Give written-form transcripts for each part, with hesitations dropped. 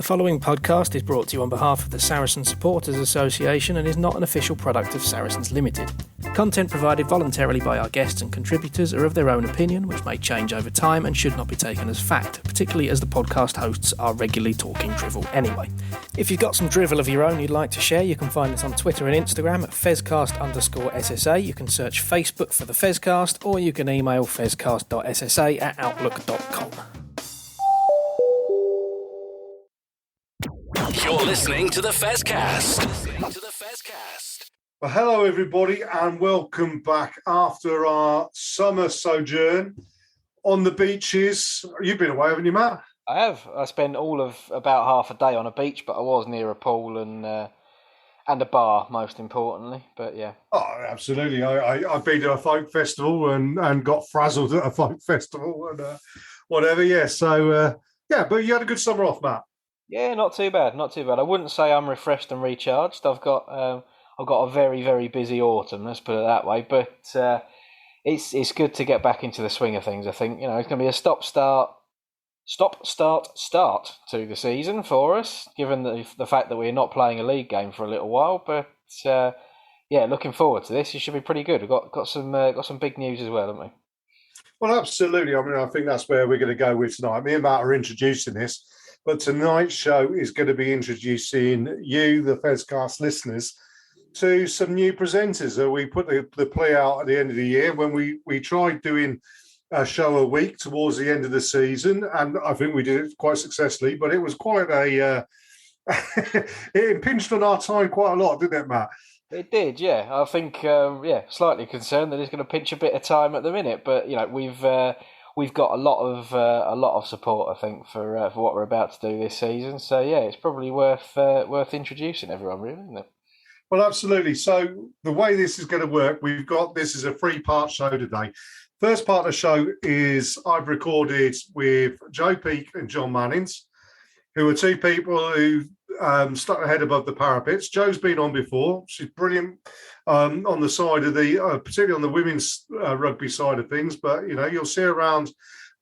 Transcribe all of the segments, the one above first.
following podcast is brought to you on behalf of the Saracen Supporters Association and is not an official product of Saracens Limited. Content provided voluntarily by our guests and contributors are of their own opinion, which may change over time and should not be taken as fact, particularly as the podcast hosts are regularly talking drivel anyway. If you've got some drivel of your own you'd like to share, you can find us on Twitter and Instagram at fezcast_SSA. You can search Facebook for the Fezcast, or you can email fezcast.ssa@outlook.com. You're listening to the Fezcast. Well, hello everybody and welcome back after our summer sojourn on the beaches. You've been away, haven't you, Matt? I have. I spent all of about half a day on a beach, but I was near a pool and a bar, most importantly. But yeah. Oh, absolutely. I've been to a folk festival and got frazzled at a folk festival and whatever. Yeah. So but you had a good summer off, Matt. Yeah, not too bad. Not too bad. I wouldn't say I'm refreshed and recharged. I've got a very, very busy autumn. Let's put it that way. But it's good to get back into the swing of things. I think it's going to be a stop-start to the season for us, given the fact that we're not playing a league game for a little while. But looking forward to this. It should be pretty good. We've got some big news as well, haven't we? Well, absolutely. I mean, I think that's where we're going to go with tonight. Me and Matt are introducing this, but tonight's show is going to be introducing you, the Fezcast listeners, to some new presenters. We put the play out at the end of the year when we tried doing a show a week towards the end of the season, and I think we did it quite successfully, but it was quite a it impinged on our time quite a lot, didn't it, Matt? It did, yeah. I think slightly concerned that it's going to pinch a bit of time at the minute, but we've got a lot of support, I think, for what we're about to do this season. So yeah, it's probably worth introducing everyone, really, isn't it? Well, absolutely. So the way this is going to work, this is a 3-part show today. First part of the show is I've recorded with Peake and Jon Mannings, who are two people who stuck their head above the parapets. Jo's been on before. She's brilliant on the side of particularly on the women's rugby side of things. But, you'll see her around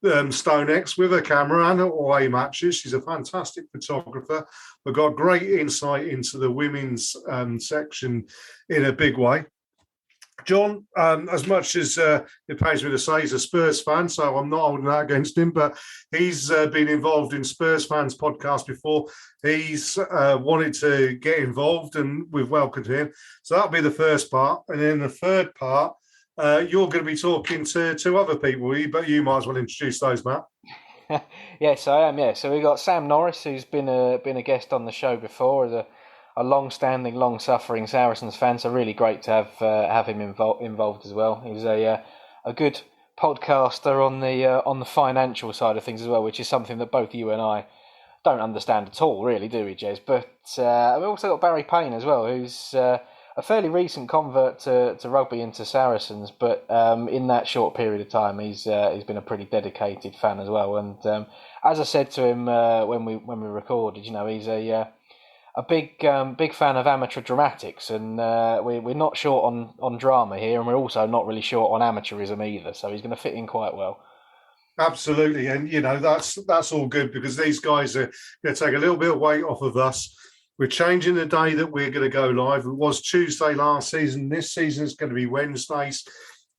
StoneX with her camera and her away matches. She's a fantastic photographer. We've got great insight into the women's section in a big way. Jon, as much as it pains me to say, he's a Spurs fan, so I'm not holding that against him, but he's been involved in Spurs Fans podcast before. He's wanted to get involved, and we've welcomed him. So that'll be the first part. And then the third part, you're going to be talking to two other people, but you might as well introduce those, Matt. Yes, I am, yeah. So we've got Sam Norris, who's been a guest on the show before, as a long-standing, long-suffering Saracens fan, so really great to have him involved as well. He's a good podcaster on the financial side of things as well, which is something that both you and I don't understand at all, really, do we, Jez? But we've also got Barry Payne as well, who's a fairly recent convert to rugby and to Saracens, but in that short period of time, he's been a pretty dedicated fan as well. And as I said to him when we recorded, he's a big fan of amateur dramatics, and we're not short on drama here, and we're also not really short on amateurism either. So he's going to fit in quite well. Absolutely, and that's all good because these guys are going to take a little bit of weight off of us. We're changing the day that we're going to go live. It was Tuesday last season. This season is going to be Wednesdays.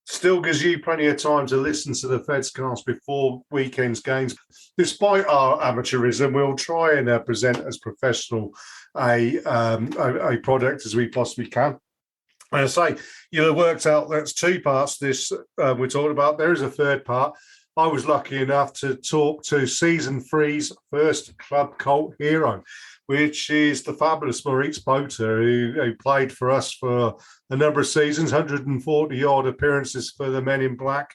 Still gives you plenty of time to listen to the Fezcast before weekend's games. Despite our amateurism, we'll try and present as professional a product as we possibly can. And I say, it worked out that's 2 parts this we're talking about. There is a third part. I was lucky enough to talk to Season 3's first club cult hero, which is the fabulous Mouritz Botha, who played for us for a number of seasons, 140-odd appearances for the Men in Black,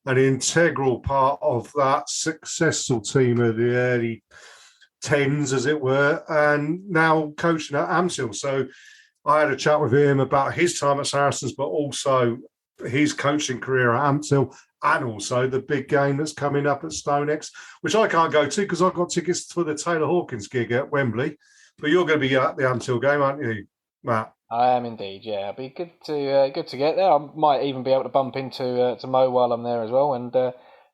an integral part of that successful team of the early 10s, as it were, and now coaching at Ampthill. So I had a chat with him about his time at Saracens, but also his coaching career at Ampthill, and also the big game that's coming up at StoneX, which I can't go to because I've got tickets for the Taylor Hawkins gig at Wembley. But you're going to be at the Ampthill game, aren't you, Matt? I am indeed, yeah. It'll be good to get there. I might even be able to bump into Mo while I'm there as well, and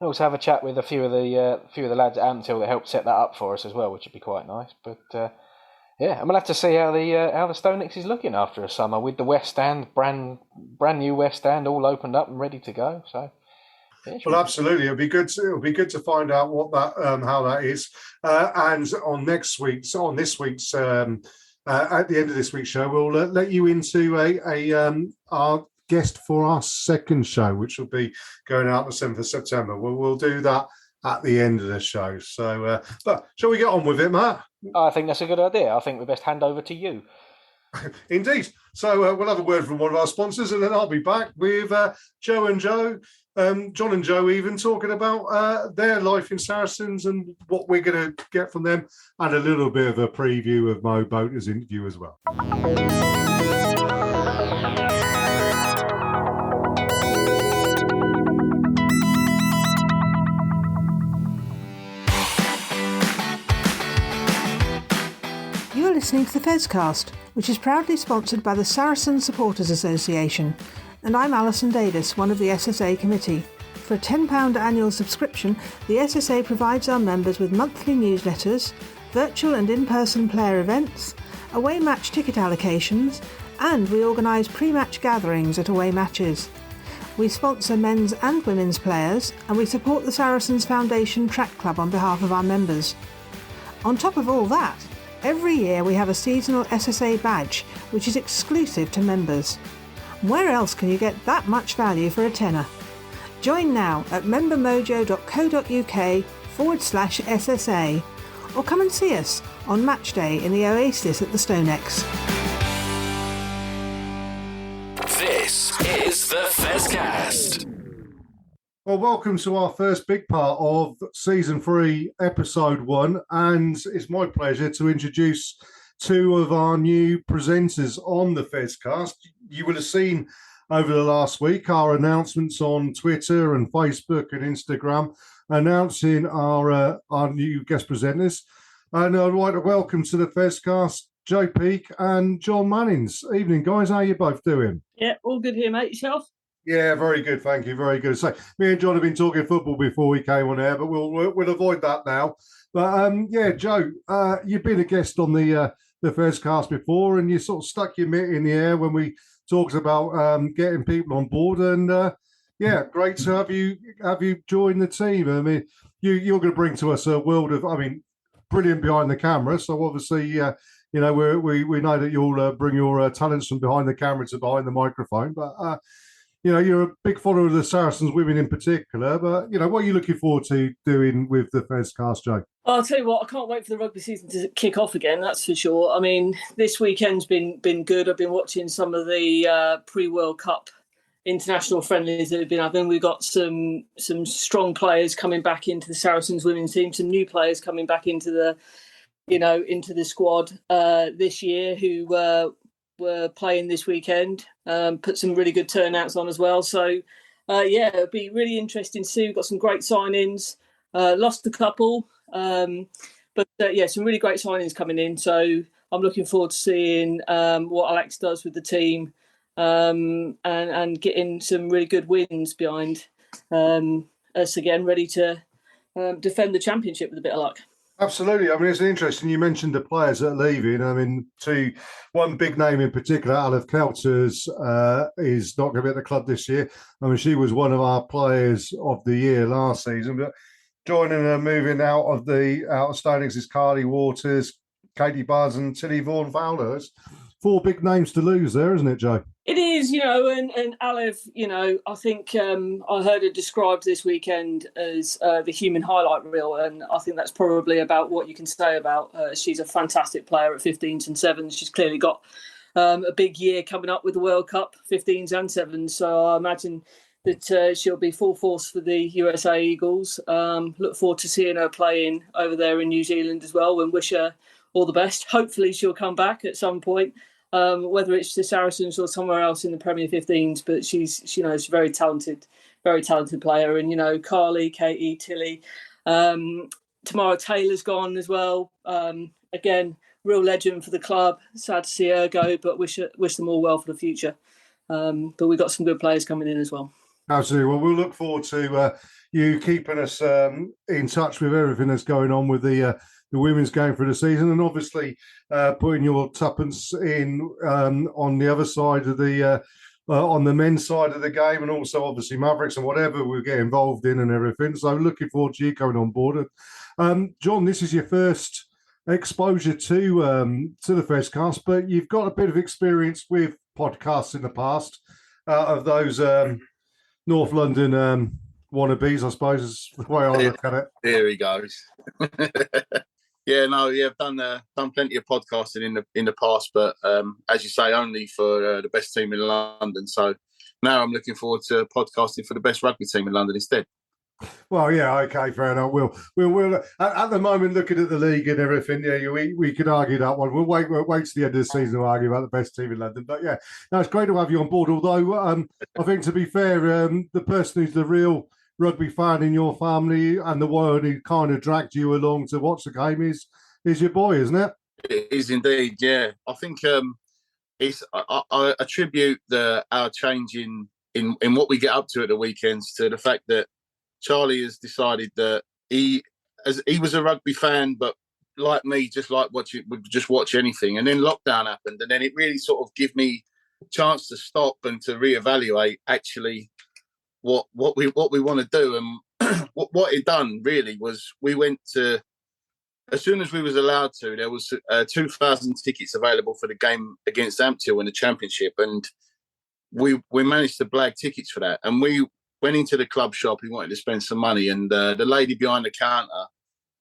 And also have a chat with a few of the lads at Ampthill that helped set that up for us as well, which would be quite nice. But yeah, and we'll have to see how the Stonex is looking after a summer with the West Stand, brand new West Stand, all opened up and ready to go. So, yeah, well, absolutely, it'll be good to find out what that how that is. And on this week's at the end of this week's show, we'll let you into our guest for our second show, which will be going out the 7th of September. We'll do that at the end of the show. So, but shall we get on with it, Matt? I think that's a good idea. I think we best hand over to you. Indeed. So we'll have a word from one of our sponsors, and then I'll be back with Joe and Joe, John and Joe, even talking about their life in Saracens and what we're going to get from them, and a little bit of a preview of Mo Botha's interview as well. You are listening to the Fezcast, which is proudly sponsored by the Saracen Supporters Association, and I'm Alison Davis, one of the SSA committee. For a £10 annual subscription, the SSA provides our members with monthly newsletters, virtual and in-person player events, away match ticket allocations, and we organise pre-match gatherings at away matches. We sponsor men's and women's players, and we support the Saracens Foundation Track Club on behalf of our members. On top of all that, every year we have a seasonal SSA badge, which is exclusive to members. Where else can you get that much value for a tenner? Join now at membermojo.co.uk/SSA, or come and see us on match day in the Oasis at the Stonex. This is the Fezcast. Well, welcome to our first big part of Season 3, Episode 1, and it's my pleasure to introduce two of our new presenters on the Fezcast. You will have seen over the last week our announcements on Twitter and Facebook and Instagram announcing our new guest presenters. And I'd like to welcome to the Fezcast Joe Peake and Jon Mannings. Evening, guys. How are you both doing? Yeah, all good here, mate. Yourself? Yeah, very good. Thank you. Very good. So me and John have been talking football before we came on air, but we'll avoid that now. But yeah, Joe, you've been a guest on the Fezcast before, and you sort of stuck your mitt in the air when we talked about getting people on board. And yeah, great to have you join the team. I mean, you're going to bring to us a world of, brilliant behind the camera. So obviously, we know that you'll bring your talents from behind the camera to behind the microphone, but. You're a big follower of the Saracens women in particular, but, what are you looking forward to doing with the Fezcast, Joe? I'll tell you what, I can't wait for the rugby season to kick off again, that's for sure. I mean, this weekend's been good. I've been watching some of the pre-World Cup international friendlies that have been having. We've got some strong players coming back into the Saracens women's team, some new players coming back into the squad this year who were playing this weekend, put some really good turnouts on as well. So, yeah, it'll be really interesting to see. We've got some great signings, lost a couple, but yeah, some really great signings coming in. So I'm looking forward to seeing what Alex does with the team and getting some really good wins behind us again, ready to defend the championship with a bit of luck. Absolutely. It's interesting. You mentioned the players that are leaving. One big name in particular, Aleph Kelters, is not going to be at the club this year. She was one of our players of the year last season. But joining her, moving out of Stonex is Carly Waters, Katie Barnes, and Tilly Vaughan Fowler. It's 4 big names to lose there, isn't it, Joe? It is, and Aleph, I think I heard her described this weekend as the human highlight reel, and I think that's probably about what you can say about her. She's a fantastic player at 15s and 7s. She's clearly got a big year coming up with the World Cup, 15s and 7s, so I imagine that she'll be full force for the USA Eagles. Look forward to seeing her playing over there in New Zealand as well, and wish her all the best. Hopefully she'll come back at some point. Whether it's the Saracens or somewhere else in the Premier 15s, but she's a very talented player. And, Carly, Katie, Tilly, Tamara Taylor's gone as well. Again, real legend for the club. Sad to see her go, but wish them all well for the future. But we've got some good players coming in as well. Absolutely. Well, we'll look forward to you keeping us in touch with everything that's going on with the women's game for the season, and obviously putting your tuppence in on the other side of the on the men's side of the game, and also obviously Mavericks and whatever we get involved in and everything. So looking forward to you coming on board. Jon, this is your first exposure to the Fezcast, but you've got a bit of experience with podcasts in the past of those North London wannabes, I suppose, is the way I look at it. Here he goes. I've done plenty of podcasting in the past, but as you say, only for the best team in London. So now I'm looking forward to podcasting for the best rugby team in London instead. Well, yeah, okay, fair enough. We'll at the moment, looking at the league and everything, we could argue that one. We'll wait to the end of the season to argue about the best team in London. But yeah, no, it's great to have you on board. Although I think, to be fair, the person who's the real rugby fan in your family and the one who kind of dragged you along to watch the game is your boy, isn't it? It is indeed, yeah. I think I attribute our change in what we get up to at the weekends to the fact that Charlie has decided that he was a rugby fan, but like me, would just watch anything. And then lockdown happened, and then it really sort of gave me a chance to stop and to reevaluate actually what we want to do. And what it done really was we went to, as soon as we was allowed to, there was 2,000 tickets available for the game against Ampthill in the championship, and we managed to blag tickets for that. And we went into the club shop. He wanted to spend some money, and the lady behind the counter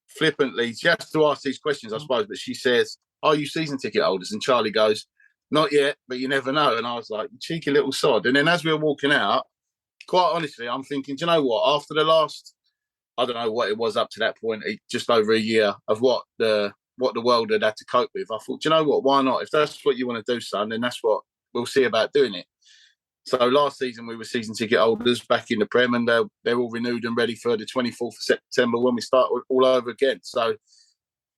flippantly, she has to ask these questions, I suppose, but she says, "Are you season ticket holders?" And Charlie goes, "Not yet, but you never know." And I was like, cheeky little sod. And then as we were walking out, quite honestly, I'm thinking, do you know what? After the last, I don't know what it was up to that point, just over a year of what the world had to cope with, I thought, do you know what? Why not? If that's what you want to do, son, then that's what we'll see about doing it. So last season we were season ticket holders back in the Prem, and they're all renewed and ready for the 24th of September when we start all over again. So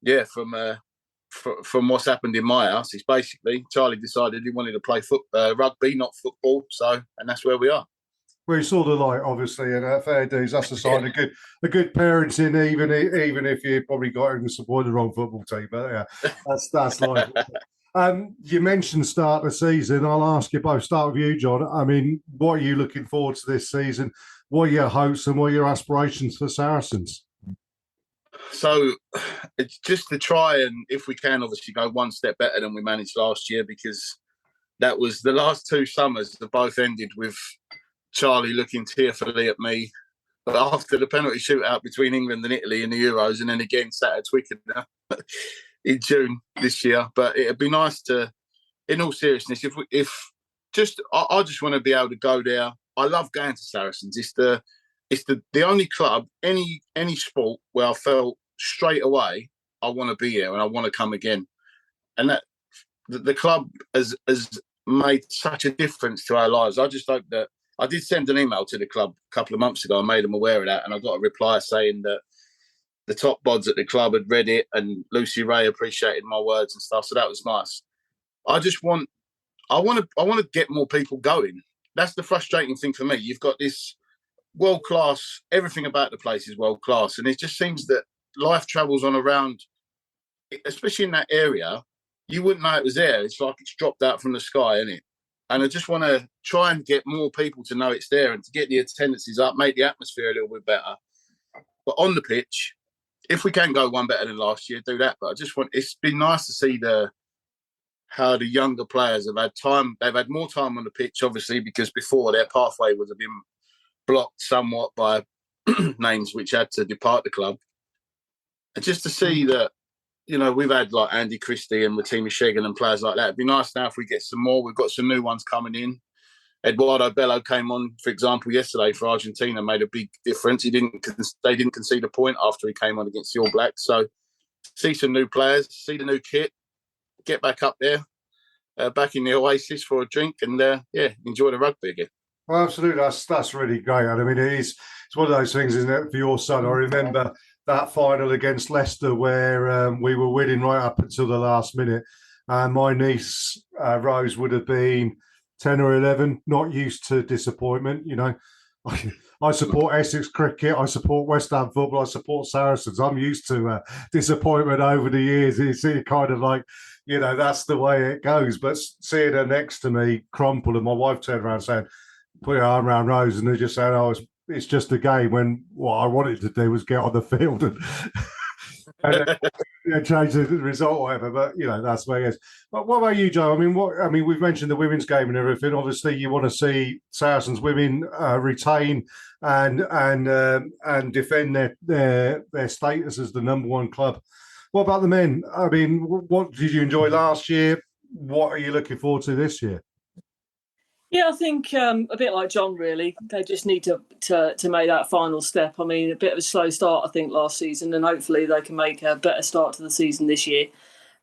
yeah, from what's happened in my house, it's basically Charlie decided he wanted to play rugby, not football. So, and that's where we are. Well, you saw the light, obviously, and fair dues. That's the sign of good parenting, even if you probably got him to support the wrong football team. But yeah, that's life. You mentioned start of the season. I'll ask you both. Start with you, Jon. I mean, what are you looking forward to this season? What are your hopes and what are your aspirations for Saracens? So it's just to try and, if we can, obviously go one step better than we managed last year, because that was the last 2 summers that both ended with Charlie looking tearfully at me. But after the penalty shootout between England and Italy in the Euros, and then again sat at Twickenham in June this year. But it'd be nice to, in all seriousness, I just want to be able to go there. I love going to Saracens. It's the only club, any sport, where I felt straight away I want to be here and I want to come again. And that the club has made such a difference to our lives. I just hope that, I did send an email to the club a couple of months ago and made them aware of that, and I got a reply saying that the top bods at the club had read it and Lucy Ray appreciated my words and stuff. So that was nice. I want to get more people going. That's the frustrating thing for me. You've got this world class, everything about the place is world class, and it just seems that life travels on around, especially in that area. You wouldn't know it was there. It's like it's dropped out from the sky, isn't it? And I just want to try and get more people to know it's there and to get the attendances up, make the atmosphere a little bit better. But on the pitch, if we can go one better than last year, do that. But it's been nice to see how the younger players have had time. They've had more time on the pitch, obviously, because before their pathway would have been blocked somewhat by names which had to depart the club. And just to see that, we've had like Andy Christie and Matimi Shegan and players like that. It'd be nice now if we get some more. We've got some new ones coming in. Eduardo Bello came on, for example, yesterday for Argentina, made a big difference. They didn't concede a point after he came on against the All Blacks. So see some new players, see the new kit, get back up there, back in the Oasis for a drink, and enjoy the rugby again. Well, absolutely, that's really great. I mean, it's one of those things, isn't it, for your son? I remember that final against Leicester where we were winning right up until the last minute. My niece, Rose, would have been 10 or 11, not used to disappointment, I support Essex cricket. I support West Ham football. I support Saracens. I'm used to disappointment over the years. It's kind of like, that's the way it goes. But seeing her next to me crumple, and my wife turned around saying, put her arm around Rose, and they're just saying, "Oh, it's just a game." When what I wanted to do was get on the field and change the result or whatever. But that's where it is. But what about you, Joe? We've mentioned the women's game and everything. Obviously, you want to see Saracens women retain and defend their status as the number one club. What about the men? What did you enjoy last year? What are you looking forward to this year? Yeah, I think a bit like John, really. They just need to make that final step. A bit of a slow start, I think, last season, and hopefully they can make a better start to the season this year.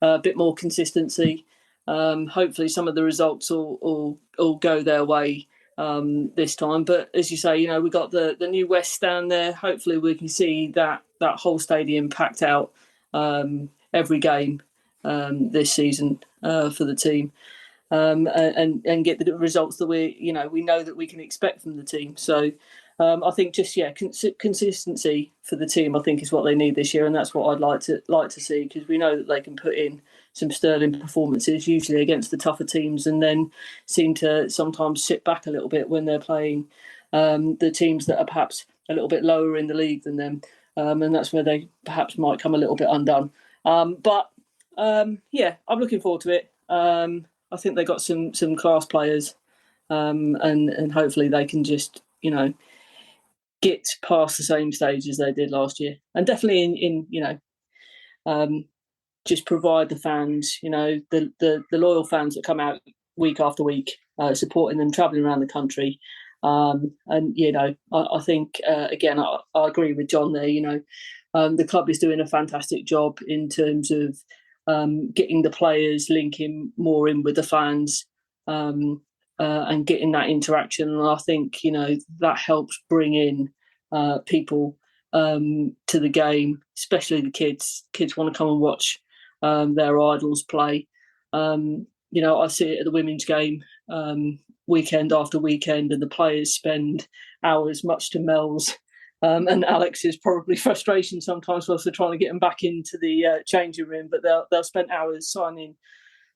A bit more consistency. Hopefully some of the results will go their way this time. But as you say, we've got the new West Stand there. Hopefully we can see that whole stadium packed out every game this season for the team. And get the results that we know that we can expect from the team. So I think just consistency for the team, I think, is what they need this year, and that's what I'd like to see, because we know that they can put in some sterling performances, usually against the tougher teams, and then seem to sometimes sit back a little bit when they're playing the teams that are perhaps a little bit lower in the league than them, and that's where they perhaps might come a little bit undone. But I'm looking forward to it. I think they got some class players, and hopefully they can just get past the same stage as they did last year, and definitely in just provide the fans, the loyal fans that come out week after week, supporting them, travelling around the country, and I think again I agree with John there. The club is doing a fantastic job in terms of getting the players linking more in with the fans, and getting that interaction. And I think, that helps bring in people to the game, especially the kids. Kids want to come and watch their idols play. I see it at the women's game weekend after weekend, and the players spend hours, much to Mel's and Alex's probably frustration sometimes whilst they're trying to get them back into the changing room, but they'll spend hours signing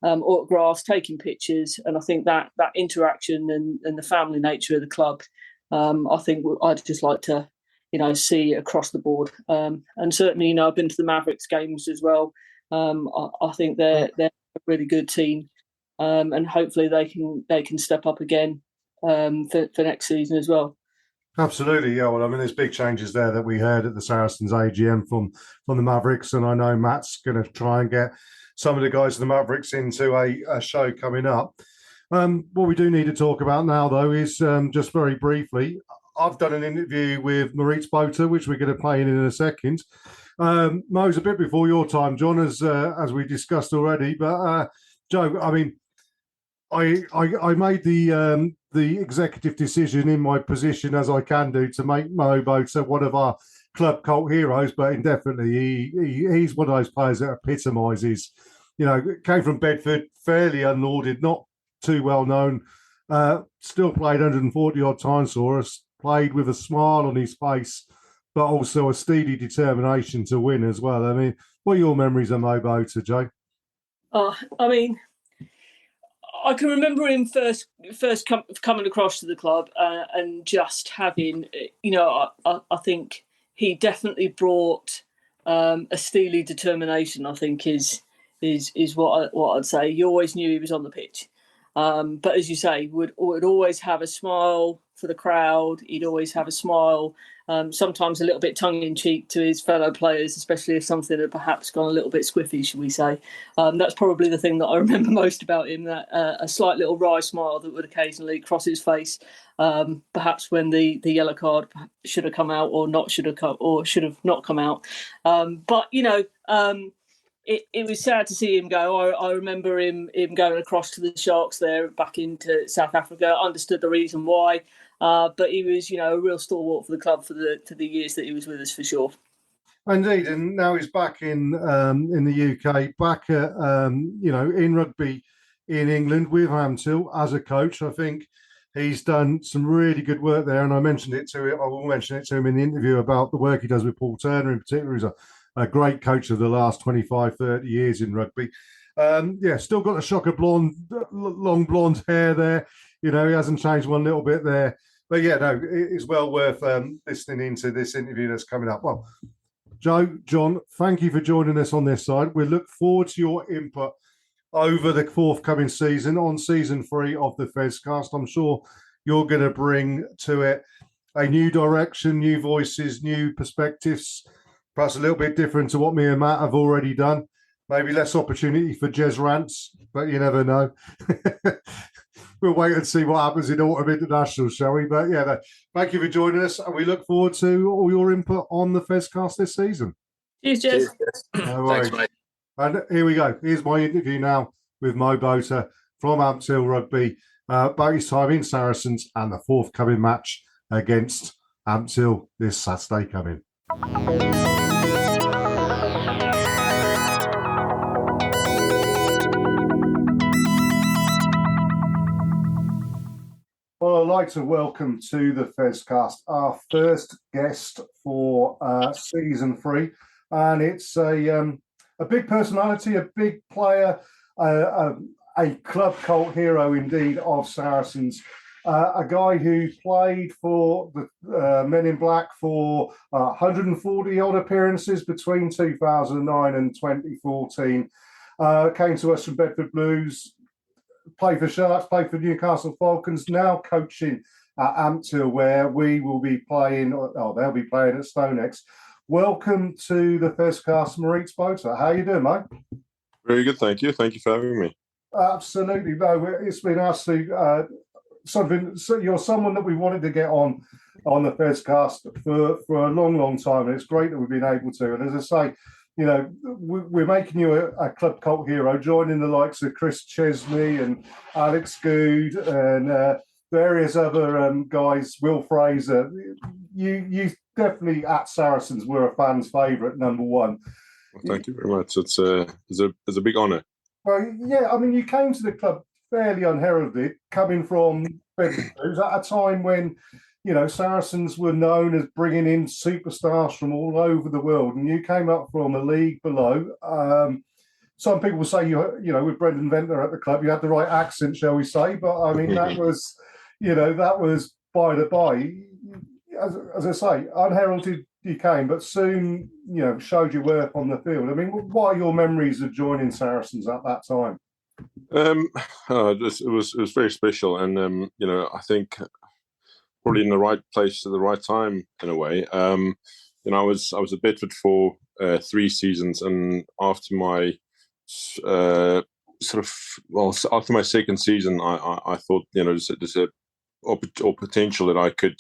autographs, taking pictures, and I think that interaction and the family nature of the club, I think I'd just like to see across the board, and certainly I've been to the Mavericks games as well. I think they're a really good team, and hopefully they can step up again for next season as well. Absolutely, yeah. Well, there's big changes there that we heard at the Saracens AGM from the Mavericks, and I know Matt's going to try and get some of the guys of the Mavericks into a show coming up. What we do need to talk about now, though, is just very briefly, I've done an interview with Mouritz Botha, which we're going to play in a second. Mo, it's a bit before your time, John, as we discussed already. But Joe, I made the executive decision in my position, as I can do, to make Mo Botha one of our club cult heroes, but indefinitely he's one of those players that epitomises, came from Bedford, fairly unlauded, not too well known, still played 140 odd times for us, played with a smile on his face, but also a steady determination to win as well. What are your memories of Mo Botha, Joe? I can remember him first coming across to the club and just having, I think he definitely brought a steely determination. I think is what I'd say. You always knew he was on the pitch, but as you say, would always have a smile for the crowd. He'd always have a smile. Sometimes a little bit tongue-in-cheek to his fellow players, especially if something had perhaps gone a little bit squiffy, should we say. That's probably the thing that I remember most about him, that a slight little wry smile that would occasionally cross his face, perhaps when the yellow card should have come out or should have not come out. But, it was sad to see him go. I remember him going across to the Sharks there back into South Africa. I understood the reason why. But he was, a real stalwart for the club for the years that he was with us, for sure. Indeed, and now he's back in the UK, back at in rugby in England with Ampthill as a coach. I think He's done some really good work there, and I will mention it to him in the interview about the work he does with Paul Turner in particular. He's a great coach of the last 25, 30 years in rugby. Still got a shock of long blonde hair there. He hasn't changed one little bit there. But it's well worth listening into this interview that's coming up. Well, Joe, John, thank you for joining us on this side. We look forward to your input over the forthcoming season, on season 3 of the Fezcast. I'm sure you're going to bring to it a new direction, new voices, new perspectives, perhaps a little bit different to what me and Matt have already done. Maybe less opportunity for Jez rants, but you never know. We'll wait and see what happens in Autumn International, shall we? But thank you for joining us, and we look forward to all your input on the Fezcast this season. Cheers, Jez. No worries. Thanks, mate. And here we go. Here's my interview now with Mouritz Botha from Ampthill Rugby about his time in Saracens and the forthcoming match against Ampthill this Saturday coming. Well, I'd like to welcome to the Fezcast our first guest for season 3, and it's a big personality, a big player, a club cult hero indeed of Saracens, a guy who played for the Men in Black for 140 odd appearances between 2009 and 2014. Came to us from Bedford Blues, played for Sharks, played for Newcastle Falcons, now coaching at Ampthill, where we will be playing, they'll be playing at StoneX. Welcome to the Fezcast, Mouritz Botha. How you doing, mate? Very good, thank you. Thank you for having me. Absolutely. No, it's been absolutely you're someone that we wanted to get on the Fezcast for a long, long time, and it's great that we've been able to. And as I say, we're making you a club cult hero, joining the likes of Chris Chesney and Alex Good and various other guys, Will Fraser. You definitely at Saracens were a fan's favourite, number one. Well, thank you very much. It's a big honour. Well, yeah, I mean, you came to the club fairly unheralded, coming from Bedford Blues at a time when, Saracens were known as bringing in superstars from all over the world, and you came up from a league below. Some people say with Brendan Ventnor at the club, you had the right accent, shall we say? But I mean, that was by the by. As I say, unheralded you came, but soon, showed your worth on the field. I mean, what are your memories of joining Saracens at that time? It was very special, and I think probably in the right place at the right time in a way. I was at Bedford for 3 seasons, and after my after my second season, I thought there's a potential that I could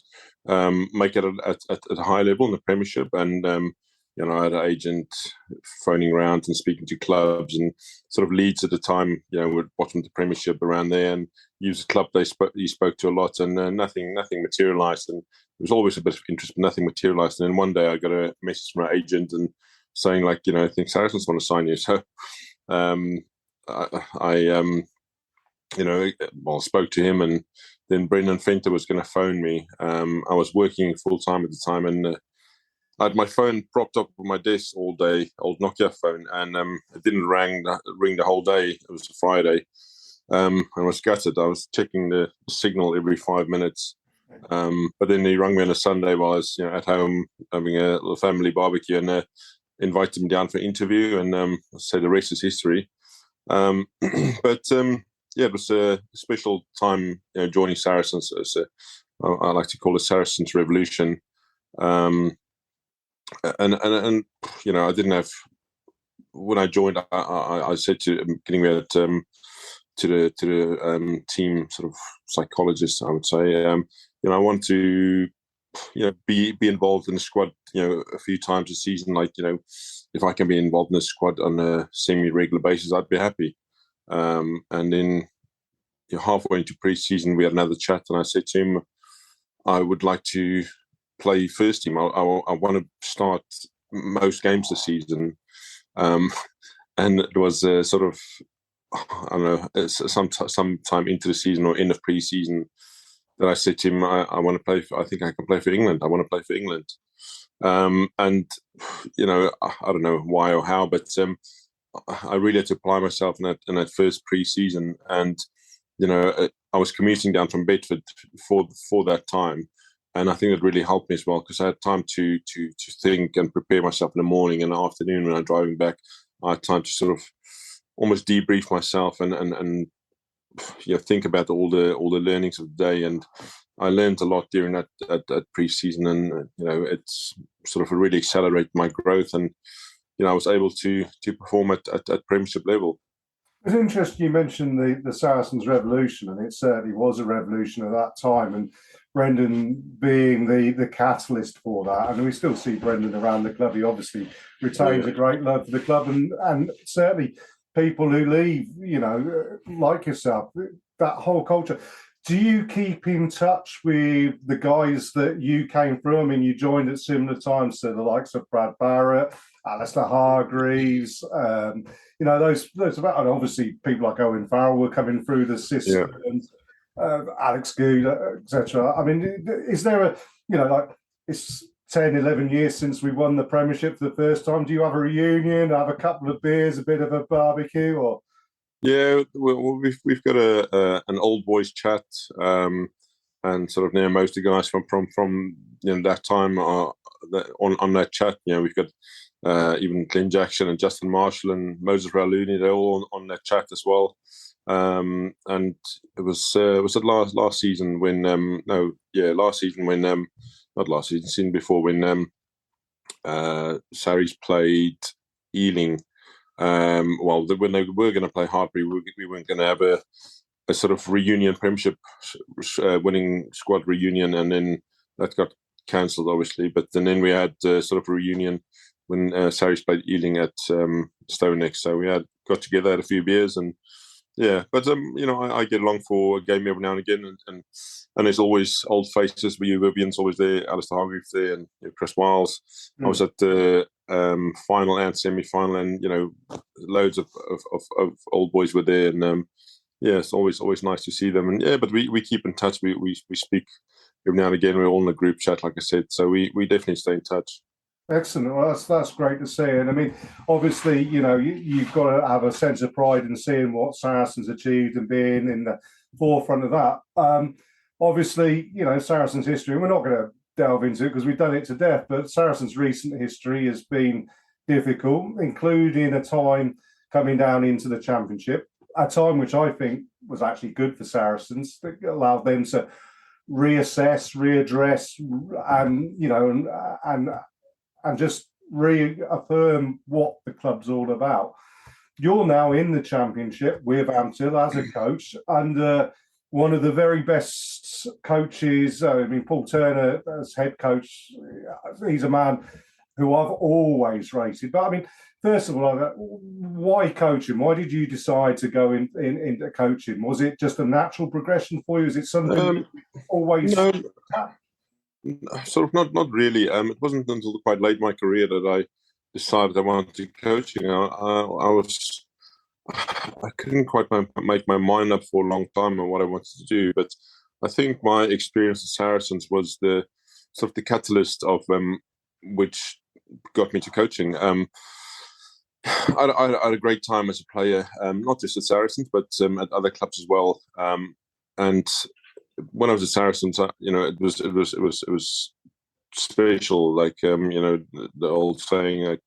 make it at a high level in the Premiership, and I had an agent phoning around and speaking to clubs, and sort of Leeds at the time, were bottom of the Premiership around there, and he was a club he spoke to a lot, and nothing materialised, and there was always a bit of interest, but nothing materialised. And then one day I got a message from my agent and saying I think Saracens want to sign you. So I spoke to him, and then Brendan Ventnor was going to phone me. I was working full time at the time, and I had my phone propped up on my desk all day, old Nokia phone, and it didn't ring the whole day. It was a Friday. I was gutted. I was checking the signal every 5 minutes. But then he rang me on a Sunday while I was at home having a little family barbecue, and invited me down for an interview, and so the rest is history. It was a special time joining Saracens. I like to call it Saracens Revolution. And I didn't have, when I joined, I said to getting me to the team sort of psychologist, I would say, I want to be involved in the squad a few times a season, if I can be involved in the squad on a semi-regular basis, I'd be happy. And then halfway into pre-season we had another chat, and I said to him, I would like to play first team. I want to start most games this season. And it was sort of, I don't know, some time into the season or end of pre-season, that I said to him, I want to play. I think I can play for England. I want to play for England. And I don't know why or how, but I really had to apply myself in that first pre-season, and I was commuting down from Bedford for that time, and I think it really helped me as well, because I had time to think and prepare myself in the morning and the afternoon when I'm driving back. I had time to sort of almost debrief myself and think about all the learnings of the day. And I learned a lot during that pre-season, and it's sort of really accelerated my growth, and I was able to perform at Premiership level. It's interesting you mentioned the Saracens revolution, and it certainly was a revolution at that time, and Brendan being the catalyst for that. And we still see Brendan around the club. He obviously retains a great love for the club, and certainly people who leave, like yourself, that whole culture. Do you keep in touch with the guys that you came from? I mean, you joined at similar times to the likes of Brad Barrett, Alistair Hargreaves, those about, and obviously people like Owen Farrell were coming through the system, Alex Good, etc. I mean, is there it's 10, 11 years since we won the Premiership for the first time. Do you have a reunion, have a couple of beers, a bit of a barbecue, or? Yeah, well, we've got an old boys chat, and sort of most of the guys from that time are on that chat. We've got even Glenn Jackson and Justin Marshall and Moses Rauluni. They're all on that chat as well. And it was it last season when not last season, season before, when Sarries played Ealing. When they were going to play Hartbury, we weren't going to have a sort of reunion, Premiership winning squad reunion, and then that got cancelled, obviously. But then we had sort of a reunion when Sarries played Ealing at Stonex. So we got together, had a few beers, and but I get along for a game every now and again, and there's always old faces. Vivian's always there, Alistair Hargreaves there, and Chris Wiles. I was at the final and semi-final, and loads of old boys were there, and it's always nice to see them. And but we keep in touch. We speak every now and again. We're all in a group chat, like I said, so we definitely stay in touch. Excellent. Well, that's great to see. And I mean, obviously, you've got to have a sense of pride in seeing what Saracens achieved and being in the forefront of that. Obviously, Saracens' history, and we're not going to delve into it because we've done it to death, but Saracens' recent history has been difficult, including a time coming down into the Championship, a time which I think was actually good for Saracens, that allowed them to reassess, readdress, and just reaffirm what the club's all about. You're now in the Championship with Ampthill as a coach, and one of the very best coaches. Paul Turner as head coach, he's a man who I've always rated. But I mean, first of all, why coaching? Why did you decide to go into coaching? Was it just a natural progression for you? Is it something you always? No. Sort of not really. It wasn't until quite late in my career that I decided I wanted to coach. I couldn't quite make my mind up for a long time on what I wanted to do, but I think my experience at Saracens was the sort of the catalyst of which got me to coaching. I had a great time as a player, not just at Saracens, but at other clubs as well. And when I was at Saracens, it was special. Like the old saying, like,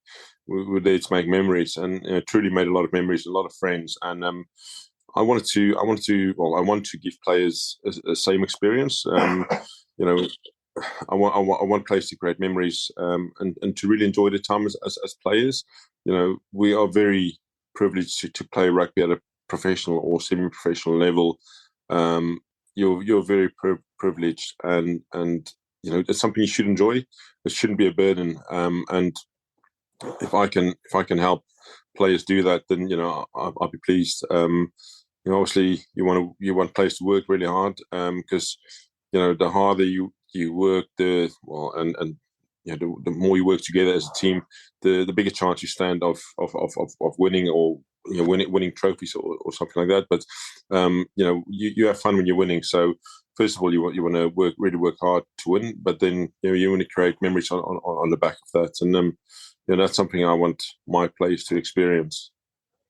we're there to make memories, and truly made a lot of memories, a lot of friends. And I want to give players the same experience. I want players to create memories, and to really enjoy their time as players. We are very privileged to play rugby at a professional or semi-professional level. You're very privileged, and it's something you should enjoy. It shouldn't be a burden. And if I can help players do that, then I'll be pleased. Obviously you want players to work really hard, because the harder you work, the more you work together as a team, the bigger chance you stand of winning, or winning trophies or something like that. But you have fun when you're winning. So first of all, you want to really work hard to win, but then you want to create memories on the back of that, and that's something I want my players to experience.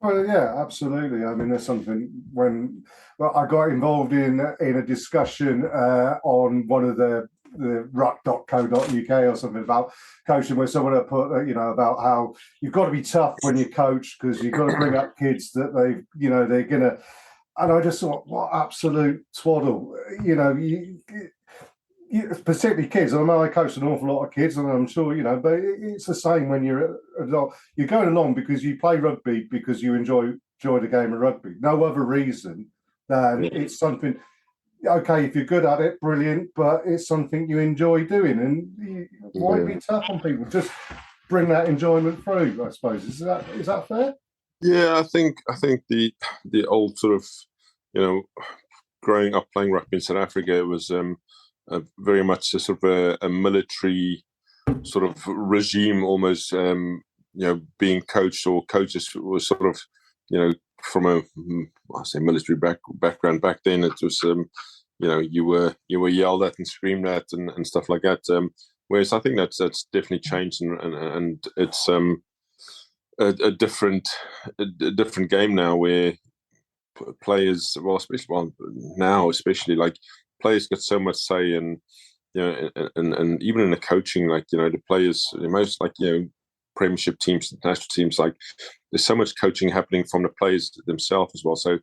Well, yeah, absolutely. I mean, there's something I got involved in a discussion on one of the ruck.co.uk or something about coaching, where someone had put, about how you've got to be tough when you coach because you've got to bring up kids that they're going to. And I just thought, what absolute twaddle, particularly kids. I know I coach an awful lot of kids, and I'm sure, but it's the same when you're adult. You're going along because you play rugby because you enjoy the game of rugby. No other reason than it's something. Okay, if you're good at it, brilliant, but it's something you enjoy doing, and why be tough on people? Just bring that enjoyment through, I suppose. Is that fair? Yeah, I think the old sort of, growing up playing rugby in South Africa, it was very much a sort of a military sort of regime, almost. Being coached or coaches was sort of, from a military background back then. It was you were yelled at and screamed at and stuff like that. Whereas I think that's definitely changed and it's a different game now, where players, especially like players get so much say, and and even in the coaching, like the players, most Premiership teams, national teams, like there's so much coaching happening from the players themselves as well. So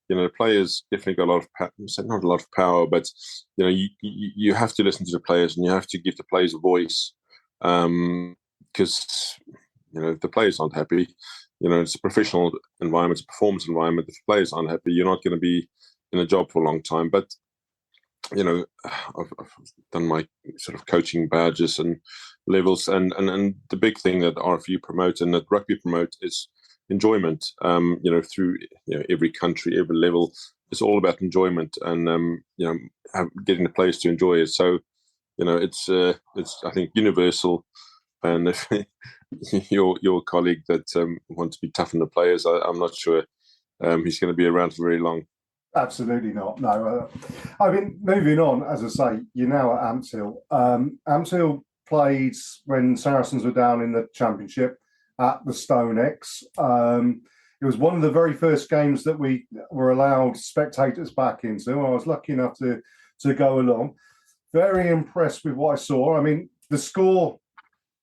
the players definitely got a lot of not a lot of power, but you have to listen to the players and you have to give the players a voice, because if the players aren't happy, it's a professional environment, it's a performance environment. If the players aren't happy, you're not going to be in a job for a long time. But I've done my sort of coaching badges and levels, and the big thing that RFU promote and that rugby promote is enjoyment. Through every country, every level, it's all about enjoyment, and getting the players to enjoy it. So it's I think universal. And if your colleague that wants to be tough on the players, I'm not sure he's going to be around for very long. Absolutely not. No. I mean, moving on, as I say, you're now at Ampthill. Ampthill played when Saracens were down in the Championship at the Stone X. It was one of the very first games that we were allowed spectators back into. I was lucky enough to go along. Very impressed with what I saw. I mean, the score,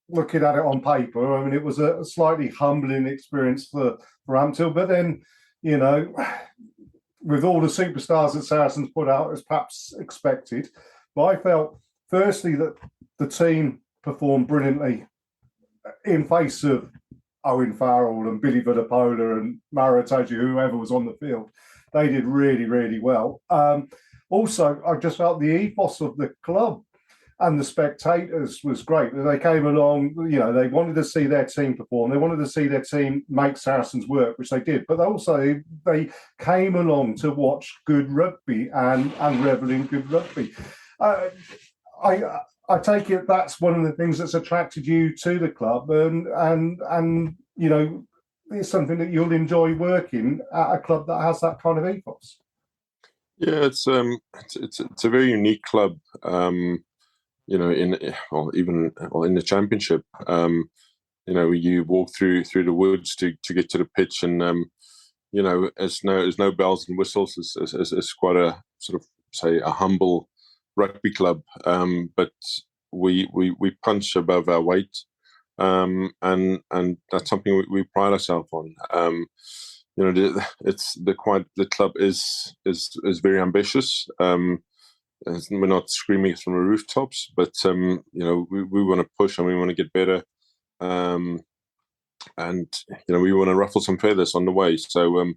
looking at it on paper, I mean, it was a slightly humbling experience for Ampthill. But then, with all the superstars that Saracens put out, as perhaps expected. But I felt, firstly, that the team performed brilliantly in face of Owen Farrell and Billy Vunipola and Maro Itoje, whoever was on the field. They did really, really well. Also, I just felt the ethos of the club and the spectators was great. They came along, they wanted to see their team perform. They wanted to see their team make Saracens work, which they did. But also, they came along to watch good rugby and revel in good rugby. I take it that's one of the things that's attracted you to the club, and it's something that you'll enjoy working at a club that has that kind of ethos. Yeah, it's a very unique club. In the Championship, you walk through the woods to get to the pitch, and there's no bells and whistles. It's quite a sort of, say, a humble rugby club, but we punch above our weight, and that's something we pride ourselves on. The club is very ambitious. We're not screaming from the rooftops, but we want to push and we want to get better, and we want to ruffle some feathers on the way. So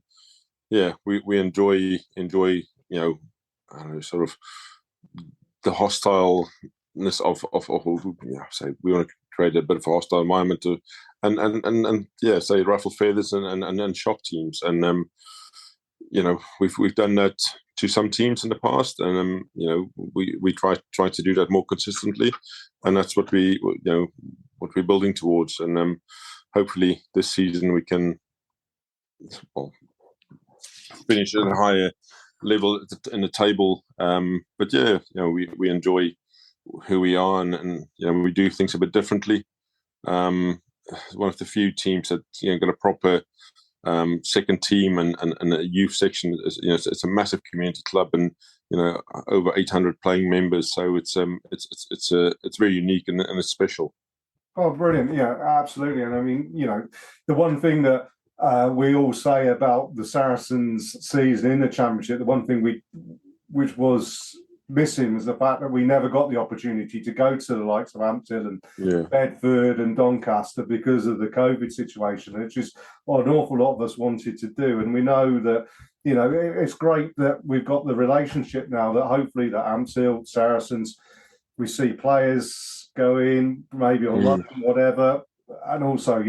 we enjoy sort of the hostileness of say we want to create a bit of a hostile environment to say ruffle feathers and shock teams, and we've done that to some teams in the past, and we try to do that more consistently, and that's what we're building towards, and hopefully this season we can finish in a higher level in the table. But yeah, we enjoy who we are, and we do things a bit differently. One of the few teams that got a proper second team and a youth section. It's a massive community club, and over 800 playing members. So it's very unique and it's special. Oh, brilliant! Yeah, absolutely. And I mean, the one thing that we all say about the Saracens season in the Championship, the one thing which was missing was the fact that we never got the opportunity to go to the likes of Ampthill and Bedford and Doncaster because of the COVID situation. It's just an awful lot of us wanted to do, and we know that it's great that we've got the relationship now that hopefully that Ampthill, Saracens, we see players go in maybe on loan, whatever, and also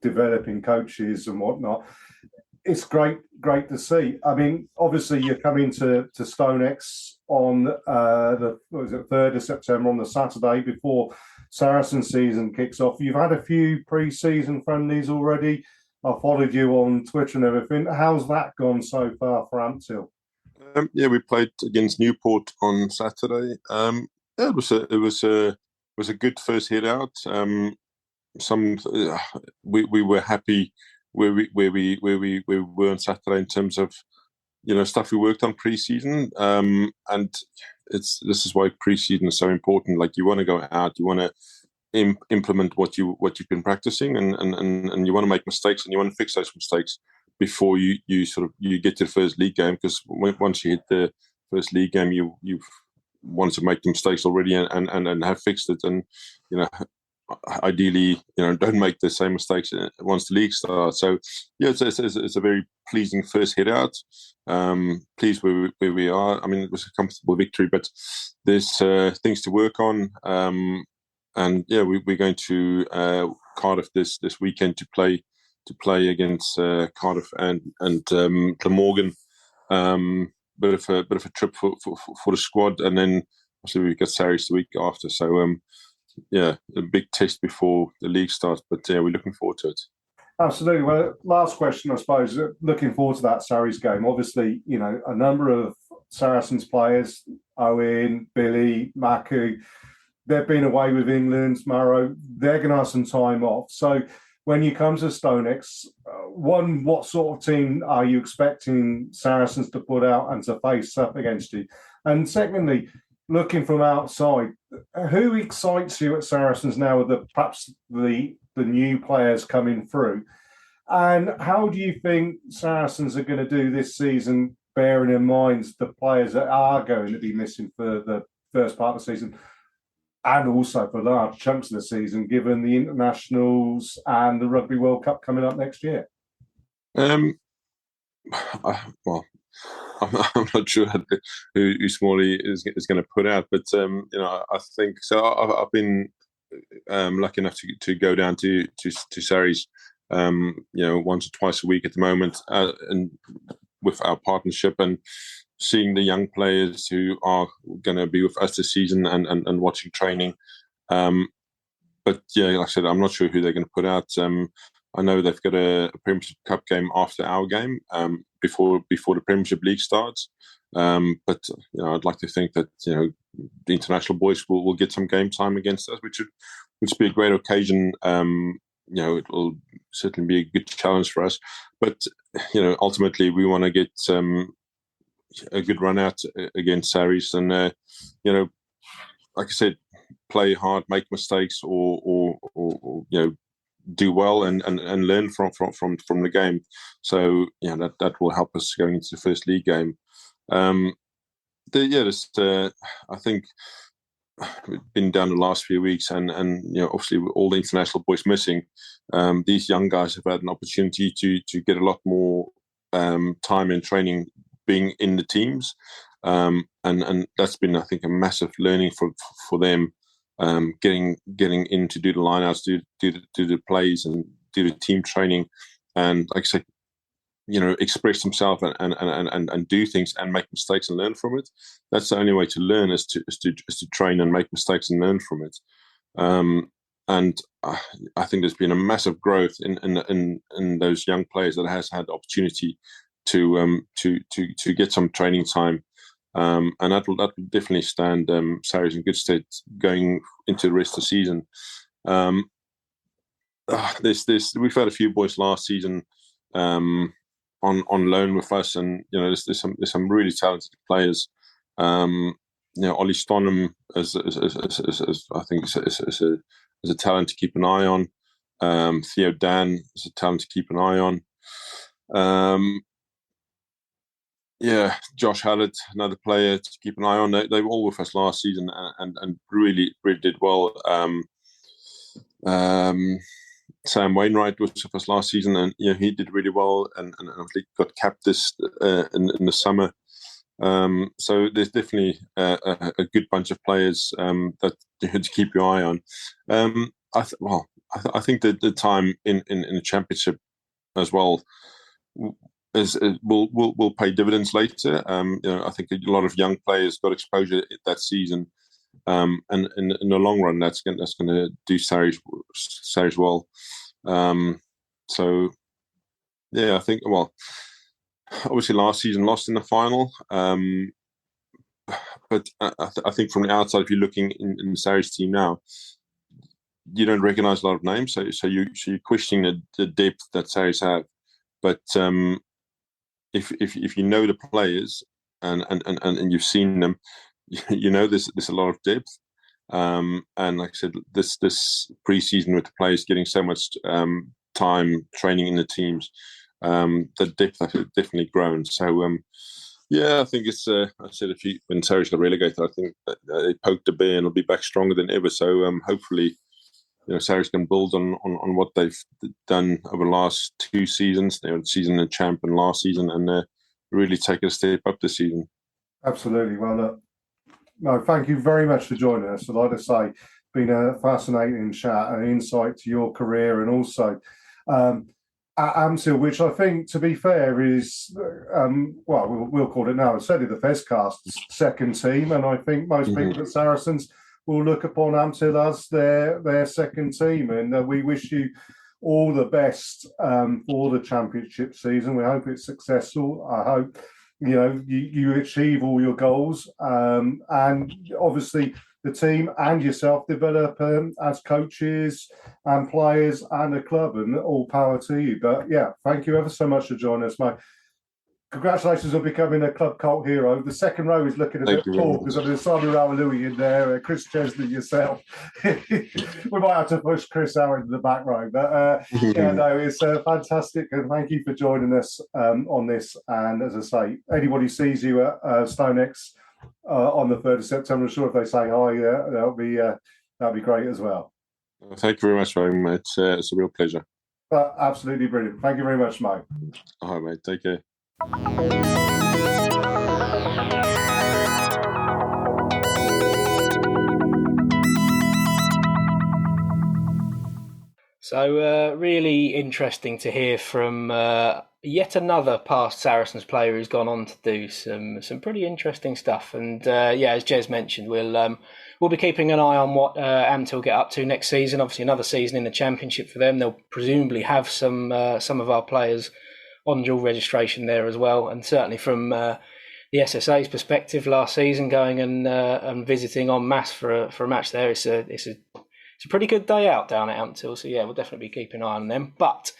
developing coaches and whatnot. It's great to see. I mean, obviously you're coming to StoneX on the 3rd of September, on the Saturday before Saracen season kicks off. You've had a few pre-season friendlies already. I followed you on Twitter and everything. How's that gone so far for Ampthill? We played against Newport on Saturday. It was a good first hit out. We were happy where we were on Saturday in terms of stuff we worked on pre-season, and this is why pre-season is so important. Like, you want to go out, you want to implement what you've been practicing, and you want to make mistakes, and you want to fix those mistakes before you get to the first league game, because once you hit the first league game, you've wanted to make the mistakes already and have fixed it, and ideally don't make the same mistakes once the league starts. So it's a very pleasing first hit out. Pleased where we are. I mean, it was a comfortable victory, but there's things to work on. We're going to Cardiff this weekend to play against Cardiff and Glamorgan. Bit of a trip for the squad, and then obviously we've got Sarries the week after. So a big test before the league starts, but we're looking forward to it. Absolutely. Well, last question, I suppose. Looking forward to that Sarries game. Obviously, a number of Saracens players, Owen, Billy, Maku, they've been away with England, Maro. They're going to have some time off. So when you come to StoneX, what sort of team are you expecting Saracens to put out and to face up against you? And secondly, looking from outside, who excites you at Saracens now with perhaps the new players coming through? And how do you think Saracens are going to do this season, bearing in mind the players that are going to be missing for the first part of the season, and also for large chunks of the season, given the internationals and the Rugby World Cup coming up next year? I'm not sure who Smalley is going to put out, but I think so. I've been lucky enough to go down to Sarries, once or twice a week at the moment, and with our partnership, and seeing the young players who are going to be with us this season and watching training. But like I said, I'm not sure who they're going to put out. I know they've got a Premiership Cup game after our game, before the Premiership League starts. But I'd like to think that the international boys will get some game time against us, which would be a great occasion. It will certainly be a good challenge for us. But ultimately we want to get a good run out against Sarries, and like I said, play hard, make mistakes, or do well and learn from the game. So that will help us going into the first league game. I think we've been down the last few weeks, and obviously with all the international boys missing, these young guys have had an opportunity to get a lot more time in training, being in the teams, and that's been, I think, a massive learning for them. Getting in to do the lineouts, do the plays, and do the team training, and like I say, express themselves and do things and make mistakes and learn from it. That's the only way to learn, is to train and make mistakes and learn from it. And I think there's been a massive growth in those young players that has had the opportunity to get some training time, and that will definitely stand Sarries in good stead going into the rest of the season. We've had a few boys last season on loan with us, and there's some really talented players. Ollie Stonham is I think is a talent to keep an eye on. Theo Dan is a talent to keep an eye on. Josh Hallett, another player to keep an eye on. They were all with us last season and really did well. Sam Wainwright was with us last season, and he did really well, and got capped this in the summer. So there's definitely a good bunch of players that you have to keep your eye on. I think that the time in the championship as well will pay dividends later. I think a lot of young players got exposure that season, and in the long run, that's going to do Sarries well. I think obviously last season lost in the final, but I think from the outside, if you're looking in the Sarries team now, you don't recognise a lot of names, so you're questioning the depth that Sarries have. But if you know the players and you've seen them, there's a lot of depth. And like I said, this pre-season with the players getting so much time training in the teams, the depth has definitely grown. So I think it's. I said when Sarries got relegated, I think that they poked the bear and will be back stronger than ever. So hopefully, Sarries can build on what they've done over the last 2 seasons. They were season and champ and last season, and really take a step up this season. Absolutely. Well, look, no, thank you very much for joining us. I'd like to say, it's been a fascinating chat and insight to your career, and also at Ampthill, which I think, to be fair, is we'll call it now. It's certainly the Fezcast's second team, and I think most people at Saracens will look upon Ampthill as their second team, and we wish you all the best for the championship season. We hope it's successful. I hope you achieve all your goals, and obviously the team and yourself develop as coaches and players and a club, and all power to you. But thank you ever so much for joining us, mate. Congratulations on becoming a club cult hero. The second row is looking a bit poor because there's Simon Louis in there, Chris Chesney, yourself. We might have to push Chris out into the back row. But it's fantastic. And thank you for joining us on this. And as I say, anybody sees you at StoneX on the 3rd of September, I'm sure if they say hi, that'll be great as well. Thank you very much, mate. It's a real pleasure. Absolutely brilliant. Thank you very much, mate. All right, mate. Take care. So really interesting to hear from yet another past Saracens player who's gone on to do some pretty interesting stuff. And as Jez mentioned, we'll be keeping an eye on what Ampthill get up to next season. Obviously, another season in the Championship for them. They'll presumably have some of our players on dual registration there as well, and certainly from the SSA's perspective, last season going and visiting en masse for a match there, it's a pretty good day out down at Ampthill. So we'll definitely be keeping an eye on them. But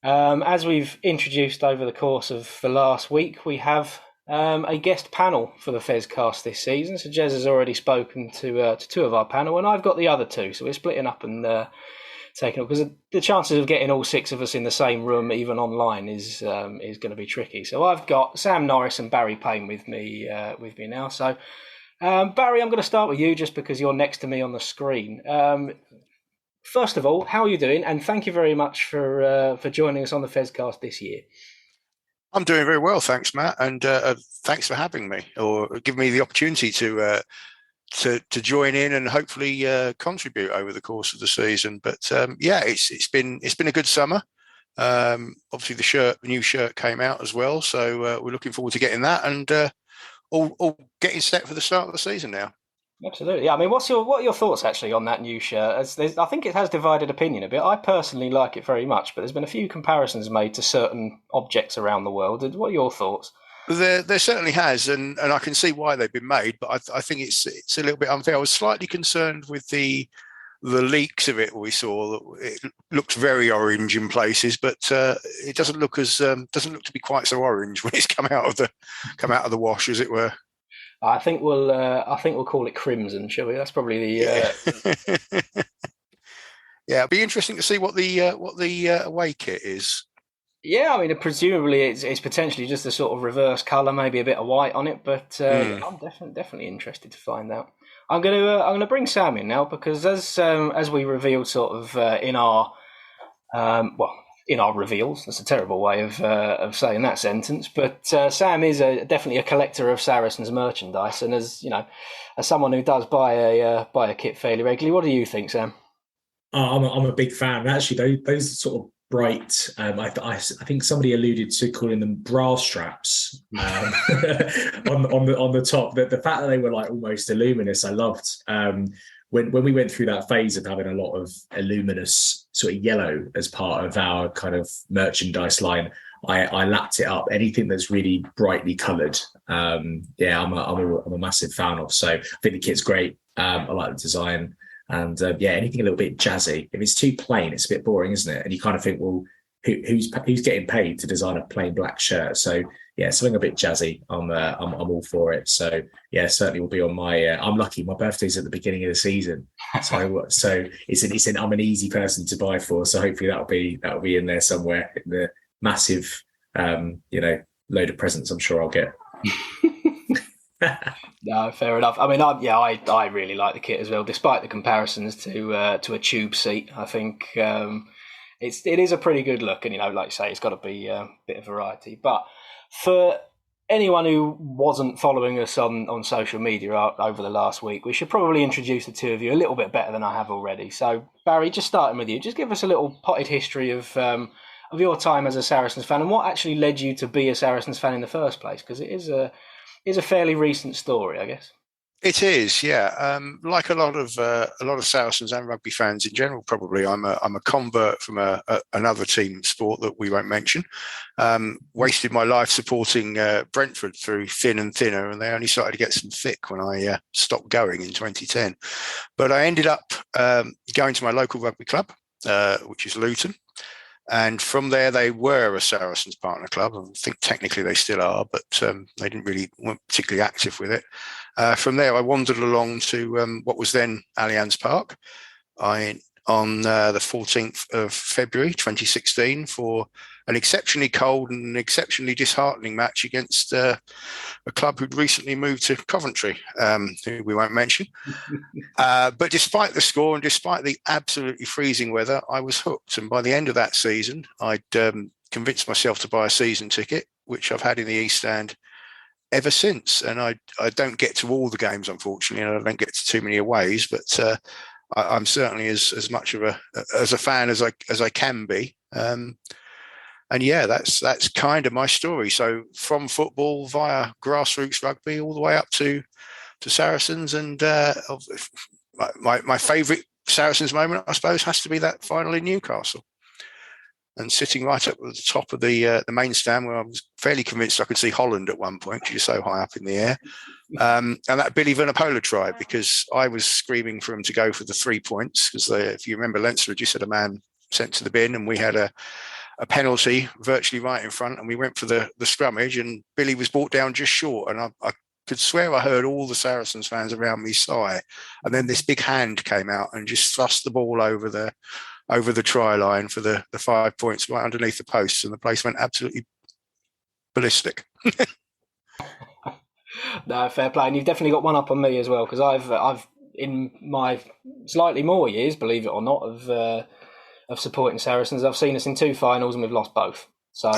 as we've introduced over the course of the last week, we have a guest panel for the Fezcast this season. So Jez has already spoken to 2 of our panel, and I've got the other 2. So we're splitting up and taking up, because the chances of getting all 6 of us in the same room, even online, is going to be tricky. So I've got Sam Norris and Barry Pain with me now. So Barry, I'm going to start with you just because you're next to me on the screen. First of all, how are you doing? And thank you very much for joining us on the Fezcast this year. I'm doing very well, thanks, Matt, and thanks for having me or giving me the opportunity to join in and hopefully contribute over the course of the season. But it's been a good summer. Obviously, the new shirt came out as well, so we're looking forward to getting that and all getting set for the start of the season now. Absolutely. Yeah, I mean, what are your thoughts actually on that new shirt? I think it has divided opinion a bit. I personally like it very much, but there's been a few comparisons made to certain objects around the world. What are your thoughts? There certainly has, and I can see why they've been made, but I think it's a little bit unfair. I was slightly concerned with the leaks of it we saw. It looked very orange in places, but it doesn't look to be quite so orange when it's come out of the wash, as it were. I think we'll call it crimson, shall we? That's probably the. Yeah, it'll be interesting to see what the away kit is. Yeah, I mean, presumably it's potentially just a sort of reverse colour, maybe a bit of white on it. But I'm definitely interested to find out. I'm gonna bring Sam in now because as we revealed sort of in our reveals. That's a terrible way of saying that sentence. But Sam is definitely a collector of Saracens merchandise, and as someone who does buy a kit fairly regularly, what do you think, Sam? I'm a big fan. Actually, those sort of bright. I think somebody alluded to calling them bra straps on the top. The fact that they were like almost illuminous, I loved. When we went through that phase of having a lot of illuminous sort of yellow as part of our kind of merchandise line, I lapped it up. Anything that's really brightly coloured, I'm a massive fan of. So I think the kit's great. I like the design, and anything a little bit jazzy. If it's too plain, it's a bit boring, isn't it? And you kind of think, well, who's getting paid to design a plain black shirt? So yeah, something a bit jazzy. I'm all for it. So yeah, certainly will be on my. I'm lucky. My birthday's at the beginning of the season, so I'm an easy person to buy for. So hopefully that'll be in there somewhere in the massive, load of presents I'm sure I'll get. No, fair enough. I mean, I really like the kit as well, despite the comparisons to a tube seat. I think it is a pretty good look, and like you say, it's got to be a bit of variety. But for anyone who wasn't following us on social media over the last week, we should probably introduce the two of you a little bit better than I have already. So Barry, just starting with you, just give us a little potted history of your time as a Saracens fan and what actually led you to be a Saracens fan in the first place, because it is a fairly recent story, I guess. It is, yeah. Like a lot of Saracens and rugby fans in general, probably. I'm a convert from another team sport that we won't mention. Wasted my life supporting Brentford through thin and thinner, and they only started to get some thick when I stopped going in 2010. But I ended up going to my local rugby club, which is Luton. And from there, they were a Saracens partner club. I think technically they still are, but they weren't particularly active with it. From there, I wandered along to what was then Allianz Park on the 14th of February 2016 for an exceptionally cold and exceptionally disheartening match against a club who'd recently moved to Coventry, who we won't mention. But despite the score and despite the absolutely freezing weather, I was hooked. And by the end of that season, I'd convinced myself to buy a season ticket, which I've had in the East Stand ever since. And I don't get to all the games, unfortunately, and I don't get to too many aways, but I'm certainly as much of a fan as I can be. And yeah, that's kind of my story. So from football via grassroots rugby all the way up to Saracens, and my favourite Saracens moment, I suppose, has to be that final in Newcastle. And sitting right up at the top of the main stand, where I was fairly convinced I could see Holland at one point, because you're so high up in the air. And that Billy Vunipola try, because I was screaming for him to go for the 3 points, because if you remember, Leinster had just had a man sent to the bin, and we had a penalty virtually right in front, and we went for the scrummage, and Billy was brought down just short, and I could swear I heard all the Saracens fans around me sigh, and then this big hand came out and just thrust the ball over the try line for the 5 points right underneath the posts, and the place went absolutely ballistic. No, fair play. And you've definitely got one up on me as well, because I've in my slightly more years, believe it or not, of supporting Saracens, I've seen us in 2 finals and we've lost both. So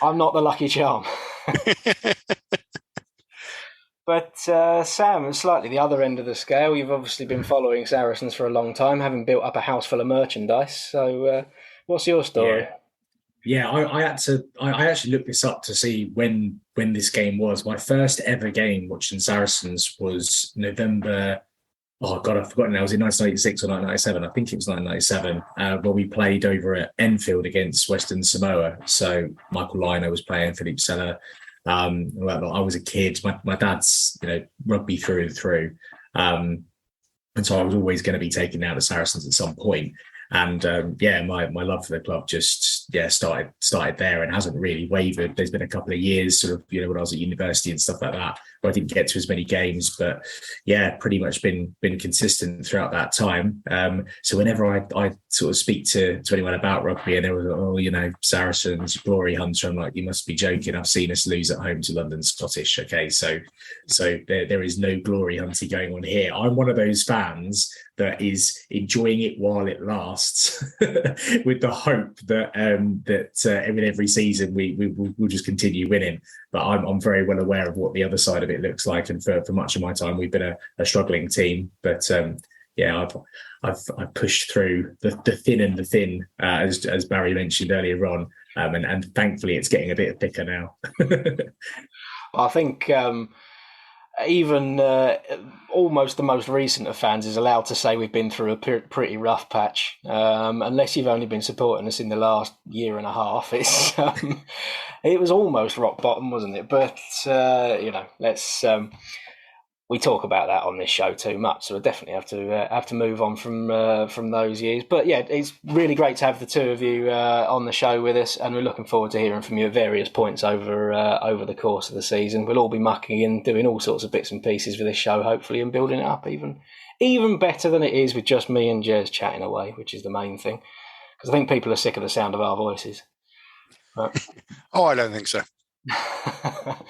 I'm not the lucky charm. But Sam, slightly the other end of the scale, you've obviously been following Saracens for a long time, having built up a house full of merchandise. So what's your story? Yeah, I had to. I actually looked this up to see when this game was. My first ever game watching Saracens was November. Oh God, I've forgotten now. Was it 1996 or 1997? I think it was 1997, where we played over at Enfield against Western Samoa. So Michael Lino was playing, Philippe Sella. I was a kid. My dad's rugby through and through, and so I was always going to be taken out of Saracens at some point. And my love for the club just started there and hasn't really wavered. There's been a couple of years sort of when I was at university and stuff like that where I didn't get to as many games, but pretty much been consistent throughout that time. So whenever I sort of speak to anyone about rugby and they were Saracens, glory hunter, I'm like, you must be joking. I've seen us lose at home to London Scottish. Okay, so there is no glory hunting going on here. I'm one of those fans that is enjoying it while it lasts, with the hope that every season we'll just continue winning. But I'm very well aware of what the other side of it looks like, and for much of my time we've been a struggling team. But I've pushed through the thin and the thin, as Barry mentioned earlier on, and thankfully it's getting a bit thicker now. I think. Even almost the most recent of fans is allowed to say we've been through a pretty rough patch. Unless you've only been supporting us in the last year and a half, it was almost rock bottom, wasn't it? But let's we talk about that on this show too much, so we definitely have to move on from those years. But yeah, it's really great to have the two of you on the show with us, and we're looking forward to hearing from you at various points over the course of the season. We'll all be mucking in, doing all sorts of bits and pieces for this show, hopefully, and building it up even better than it is with just me and Jez chatting away, which is the main thing. Because I think people are sick of the sound of our voices. But... I don't think so.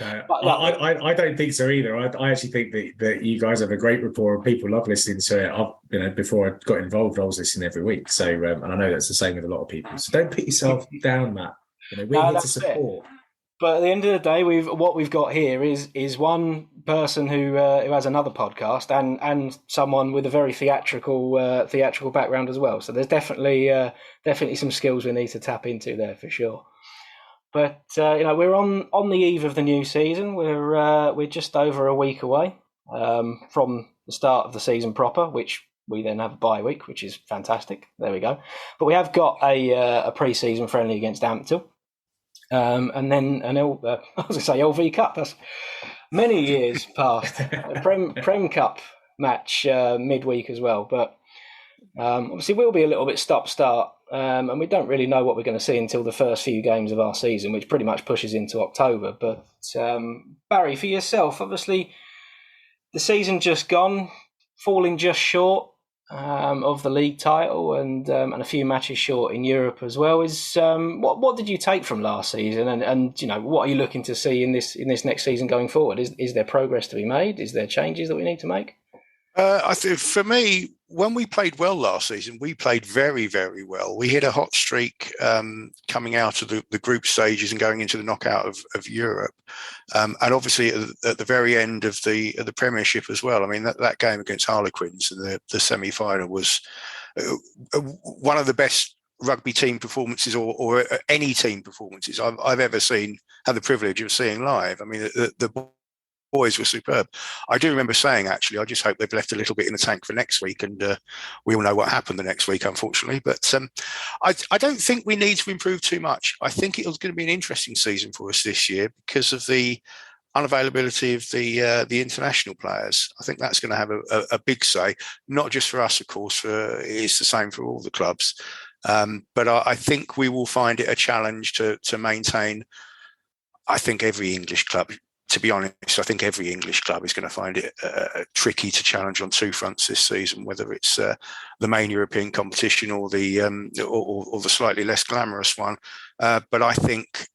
No, I don't think so either. I actually think that you guys have a great rapport and people love listening to it. Before I got involved, I was listening every week. So, and I know that's the same with a lot of people. So don't put yourself down, Matt. We're here to support. But at the end of the day, what we've got here is one person who has another podcast and someone with a very theatrical background as well. So there's definitely some skills we need to tap into there for sure. But we're on the eve of the new season. We're just over a week away from the start of the season proper, which we then have a bye week, which is fantastic. There we go. But we have got a pre-season friendly against Ampthill, and then I was going to say LV Cup. That's many years past. A Prem Cup match midweek as well. But obviously we'll be a little bit stop-start. And we don't really know what we're going to see until the first few games of our season, which pretty much pushes into October. But Barry, for yourself, obviously the season just gone, falling just short of the league title and a few matches short in Europe as well. Is what did you take from last season, and what are you looking to see in this next season going forward? Is there progress to be made? Is there changes that we need to make? I think for me, when we played well last season, we played very, very well. We hit a hot streak coming out of the group stages and going into the knockout of Europe, and obviously at the very end of the Premiership as well. I mean that game against Harlequins in the semi-final was one of the best rugby team performances or any team performances I've ever seen. Had the privilege of seeing live. I mean the boys were superb. I do remember saying, actually, I just hope they've left a little bit in the tank for next week, and we all know what happened the next week, unfortunately. But I don't think we need to improve too much. I think it was going to be an interesting season for us this year because of the unavailability of the international players. I think that's going to have a big say, not just for us, of course. It's the same for all the clubs. But I think we will find it a challenge to maintain. I think every English club. To be honest, I think every English club is going to find it tricky to challenge on two fronts this season, whether it's the main European competition or the slightly less glamorous one. But I think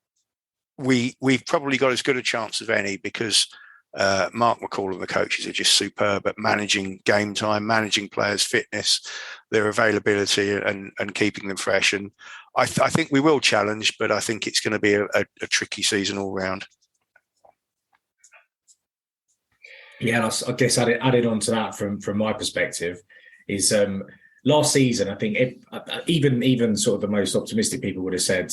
we've probably got as good a chance of any because Mark McCall and the coaches are just superb at managing game time, managing players' fitness, their availability, and keeping them fresh. And I think we will challenge, but I think it's going to be a tricky season all round. Yeah, I guess added on to that from my perspective is last season. I think even sort of the most optimistic people would have said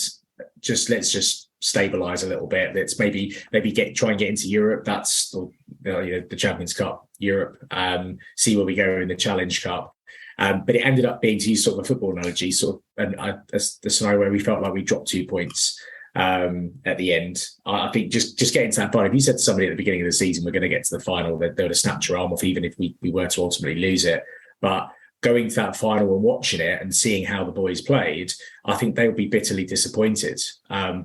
let's just stabilize a little bit. Let's maybe try and get into Europe. That's the Champions Cup, Europe. See where we go in the Challenge Cup. But it ended up being, to use sort of a football analogy, the scenario where we felt like we dropped 2 points at the end. I think just getting to that final. If you said to somebody at the beginning of the season we're going to get to the final, they would have snapped your arm off, even if we were to ultimately lose it. But going to that final and watching it and seeing how the boys played, I think they will be bitterly disappointed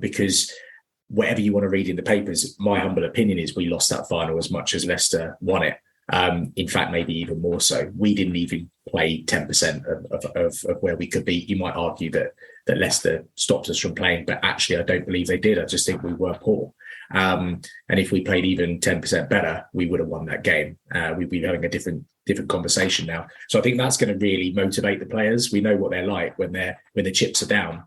because whatever you want to read in the papers, my humble opinion is we lost that final as much as Leicester won it. In fact, maybe even more so. We didn't even play 10% of where we could be. You might argue that Leicester stopped us from playing, but actually I don't believe they did. I just think we were poor. And if we played even 10% better, we would have won that game. We'd be having a different conversation now. So I think that's going to really motivate the players. We know what they're like when the chips are down.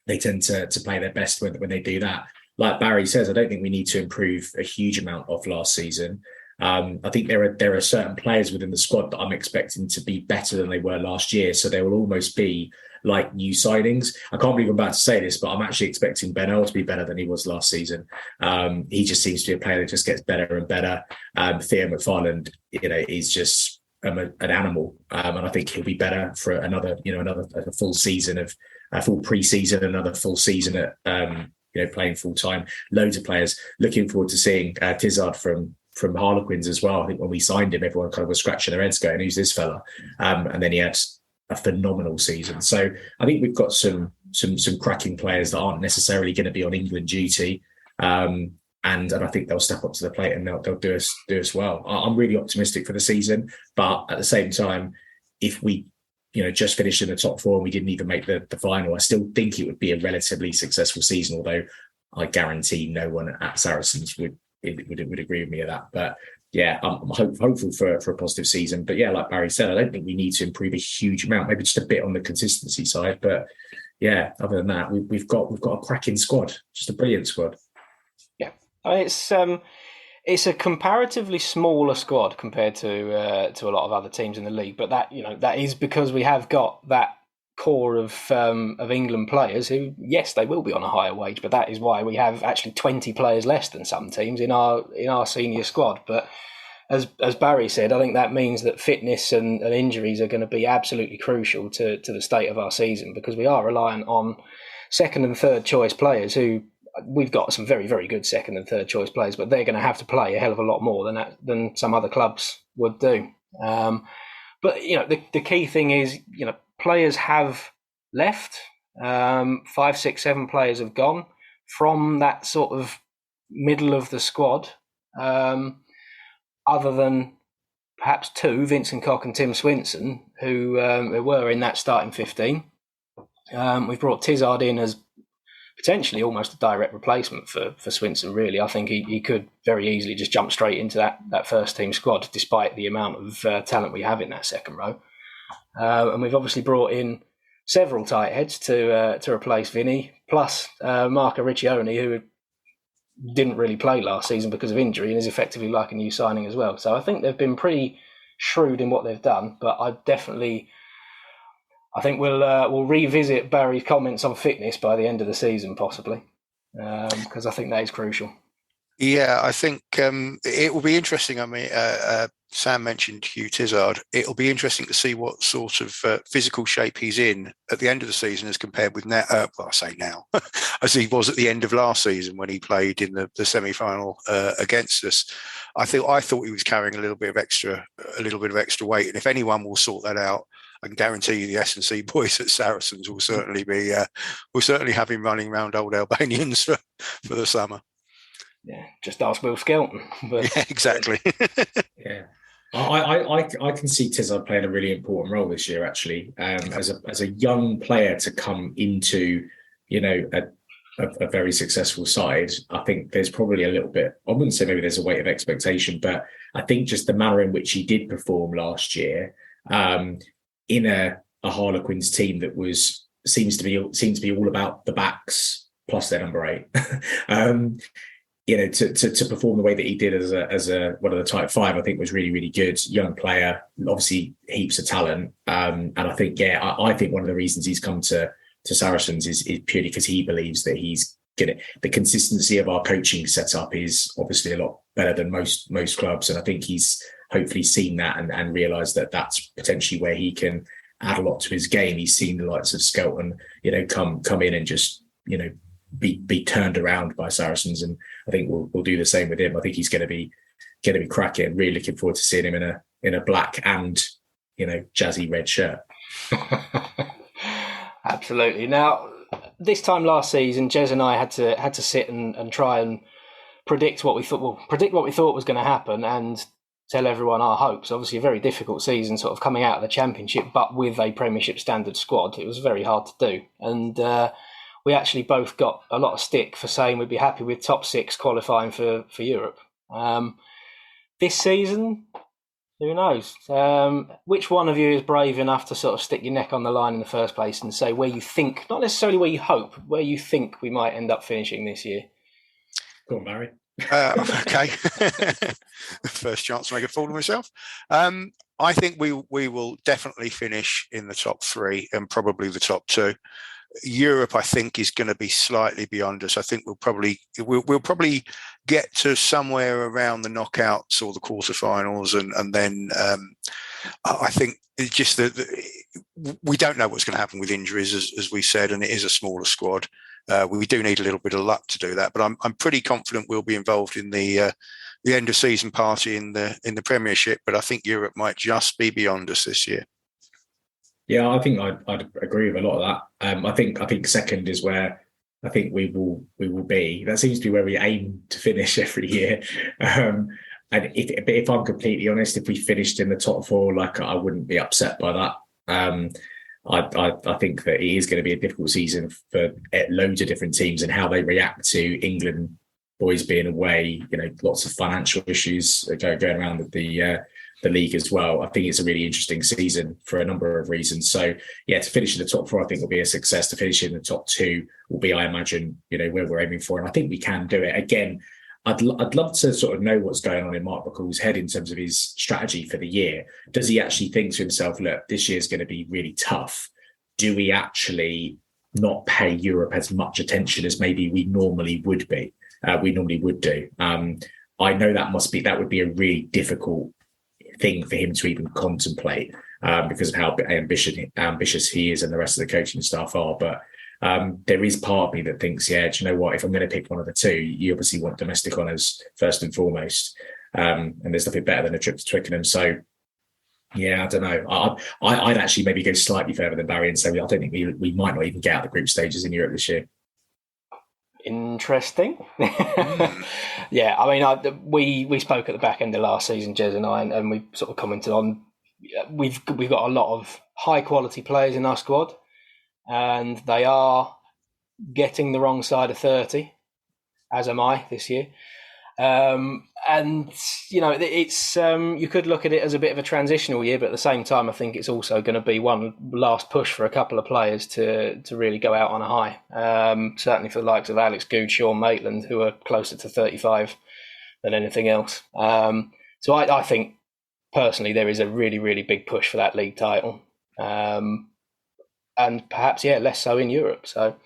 They tend to play their best when they do that. Like Barry says, I don't think we need to improve a huge amount off last season. I think there are certain players within the squad that I'm expecting to be better than they were last year. So they will almost be like new signings. I can't believe I'm about to say this, but I'm actually expecting Benel to be better than he was last season. He just seems to be a player that just gets better and better. Theo McFarland, is just an animal, and I think he'll be better for another full season of a full pre-season, another full season at playing full time. Loads of players. Looking forward to seeing Tizard from Harlequins as well. I think when we signed him, everyone kind of was scratching their heads going, who's this fella? And then he had a phenomenal season. So I think we've got some cracking players that aren't necessarily going to be on England duty. And I think they'll step up to the plate and they'll do us well. I'm really optimistic for the season, but at the same time, if we just finished in the top four and we didn't even make the final, I still think it would be a relatively successful season, although I guarantee no one at Saracens would agree with me of that. But yeah, I'm hopeful for a positive season. But yeah, like Barry said, I don't think we need to improve a huge amount, maybe just a bit on the consistency side. But yeah, other than that, we've got a cracking squad, just a brilliant squad. Yeah, it's a comparatively smaller squad compared to a lot of other teams in the league. But that is because we have got that core of England players who, yes, they will be on a higher wage, but that is why we have actually 20 players less than some teams in our senior squad. But as Barry said, I think that means that fitness and injuries are going to be absolutely crucial to the state of our season, because we are reliant on second and third choice players who we've got some very, very good second and third choice players, but they're going to have to play a hell of a lot more than some other clubs would do. But the key thing is, players have left. 5, 6, 7 players have gone from that sort of middle of the squad. Other than perhaps 2, Vincent Koch and Tim Swinson, who were in that starting 15. We've brought Tizard in as potentially almost a direct replacement for Swinson, really. I think he could very easily just jump straight into that first team squad, despite the amount of talent we have in that second row. And we've obviously brought in several tight heads to replace Vinny, plus Marco Riccioni, who didn't really play last season because of injury and is effectively like a new signing as well. So I think they've been pretty shrewd in what they've done, but I think we'll revisit Barry's comments on fitness by the end of the season, possibly, because I think that is crucial. Yeah, I think it will be interesting. I mean, Sam mentioned Hugh Tizard. It'll be interesting to see what sort of physical shape he's in at the end of the season as compared with now. Well, I say now, as he was at the end of last season when he played in the semi-final against us. I thought he was carrying a little bit of extra weight, and if anyone will sort that out, I can guarantee you the S&C boys at Saracens will certainly have him running around old Albanians for the summer. Yeah, just ask Will Skelton. But, yeah, exactly. Yeah, I can see Tizard playing a really important role this year, actually, as a young player to come into, a very successful side. I think there's probably a little bit, I wouldn't say maybe there's a weight of expectation, but I think just the manner in which he did perform last year, in a Harlequins team that seems to be all about the backs plus their number 8. To perform the way that he did as a one of the type 5, I think was really, really good. Young player, obviously heaps of talent. And I think, I think one of the reasons he's come to Saracens is purely because he believes that he's the consistency of our coaching setup is obviously a lot better than most clubs, and I think he's hopefully seen that and realised that that's potentially where he can add a lot to his game. He's seen the likes of Skelton, come in and just be turned around by Saracens, and I think we'll do the same with him. I think he's going to be cracking. Really looking forward to seeing him in a black and jazzy red shirt. Absolutely. Now, this time last season, Jez and I had to sit and try and predict what we thought was going to happen and tell everyone our hopes. Obviously, a very difficult season, sort of coming out of the Championship, but with a Premiership standard squad, it was very hard to do. And we actually both got a lot of stick for saying we'd be happy with top 6 qualifying for Europe. This season, who knows? Which one of you is brave enough to sort of stick your neck on the line in the first place and say where you think, not necessarily where you hope, where you think we might end up finishing this year? Go on, Barry. Okay. First chance to make a fool of myself. I think we will definitely finish in the top 3 and probably the top 2. Europe, I think, is going to be slightly beyond us. I think we'll probably get to somewhere around the knockouts or the quarterfinals, and then I think it's just that we don't know what's going to happen with injuries, as we said, and it is a smaller squad. We do need a little bit of luck to do that, but I'm pretty confident we'll be involved in the end of season party in the Premiership. But I think Europe might just be beyond us this year. Yeah, I think I'd agree with a lot of that. I think second is where I think we will be. That seems to be where we aim to finish every year. And if I'm completely honest, if we finished in the top 4, I wouldn't be upset by that. I think that it is going to be a difficult season for loads of different teams and how they react to England boys being away. Lots of financial issues going around the league as well. I think it's a really interesting season for a number of reasons. So yeah, to finish in the top 4, I think will be a success. To finish in the top 2 will be, I imagine, where we're aiming for, and I think we can do it. Again, I'd love to sort of know what's going on in Mark Buckle's head in terms of his strategy for the year. Does he actually think to himself, look, this year's going to be really tough? Do we actually not pay Europe as much attention as maybe we normally would be? We normally would do. I know that would be a really difficult thing for him to even contemplate because of how ambitious he is and the rest of the coaching staff are. But there is part of me that thinks, yeah, do you know what? If I'm going to pick one of the 2, you obviously want domestic honours first and foremost. And there's nothing better than a trip to Twickenham. So, yeah, I don't know. I'd actually maybe go slightly further than Barry and say I don't think we might not even get out the group stages in Europe this year. Interesting. Yeah, I mean, we spoke at the back end of last season, Jez and I, and we sort of commented on we've got a lot of high quality players in our squad, and they are getting the wrong side of 30, as am I this year. And it's you could look at it as a bit of a transitional year, but at the same time, I think it's also going to be one last push for a couple of players to really go out on a high. Certainly for the likes of Alex Good, Sean Maitland, who are closer to 35 than anything else. So I think personally there is a really, really big push for that league title, and perhaps less so in Europe. So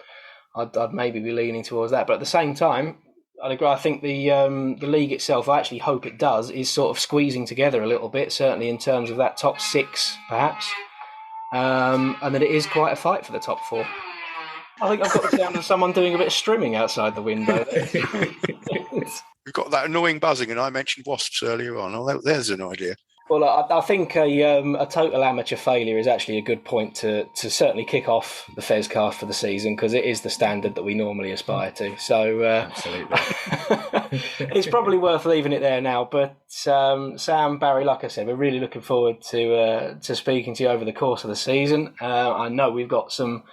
I'd maybe be leaning towards that, but at the same time, I'd agree. I think the league itself, I actually hope it does, is sort of squeezing together a little bit, certainly in terms of that top 6, perhaps, and that it is quite a fight for the top 4. I think I've got the sound of someone doing a bit of strimming outside the window. We've got that annoying buzzing, and I mentioned wasps earlier on. Oh, there's an idea. Well, I think a total amateur failure is actually a good point to certainly kick off the Fezcast for the season, because it is the standard that we normally aspire to. So absolutely, it's probably worth leaving it there now. But Sam, Barry, like I said, we're really looking forward to speaking to you over the course of the season. I know we've got some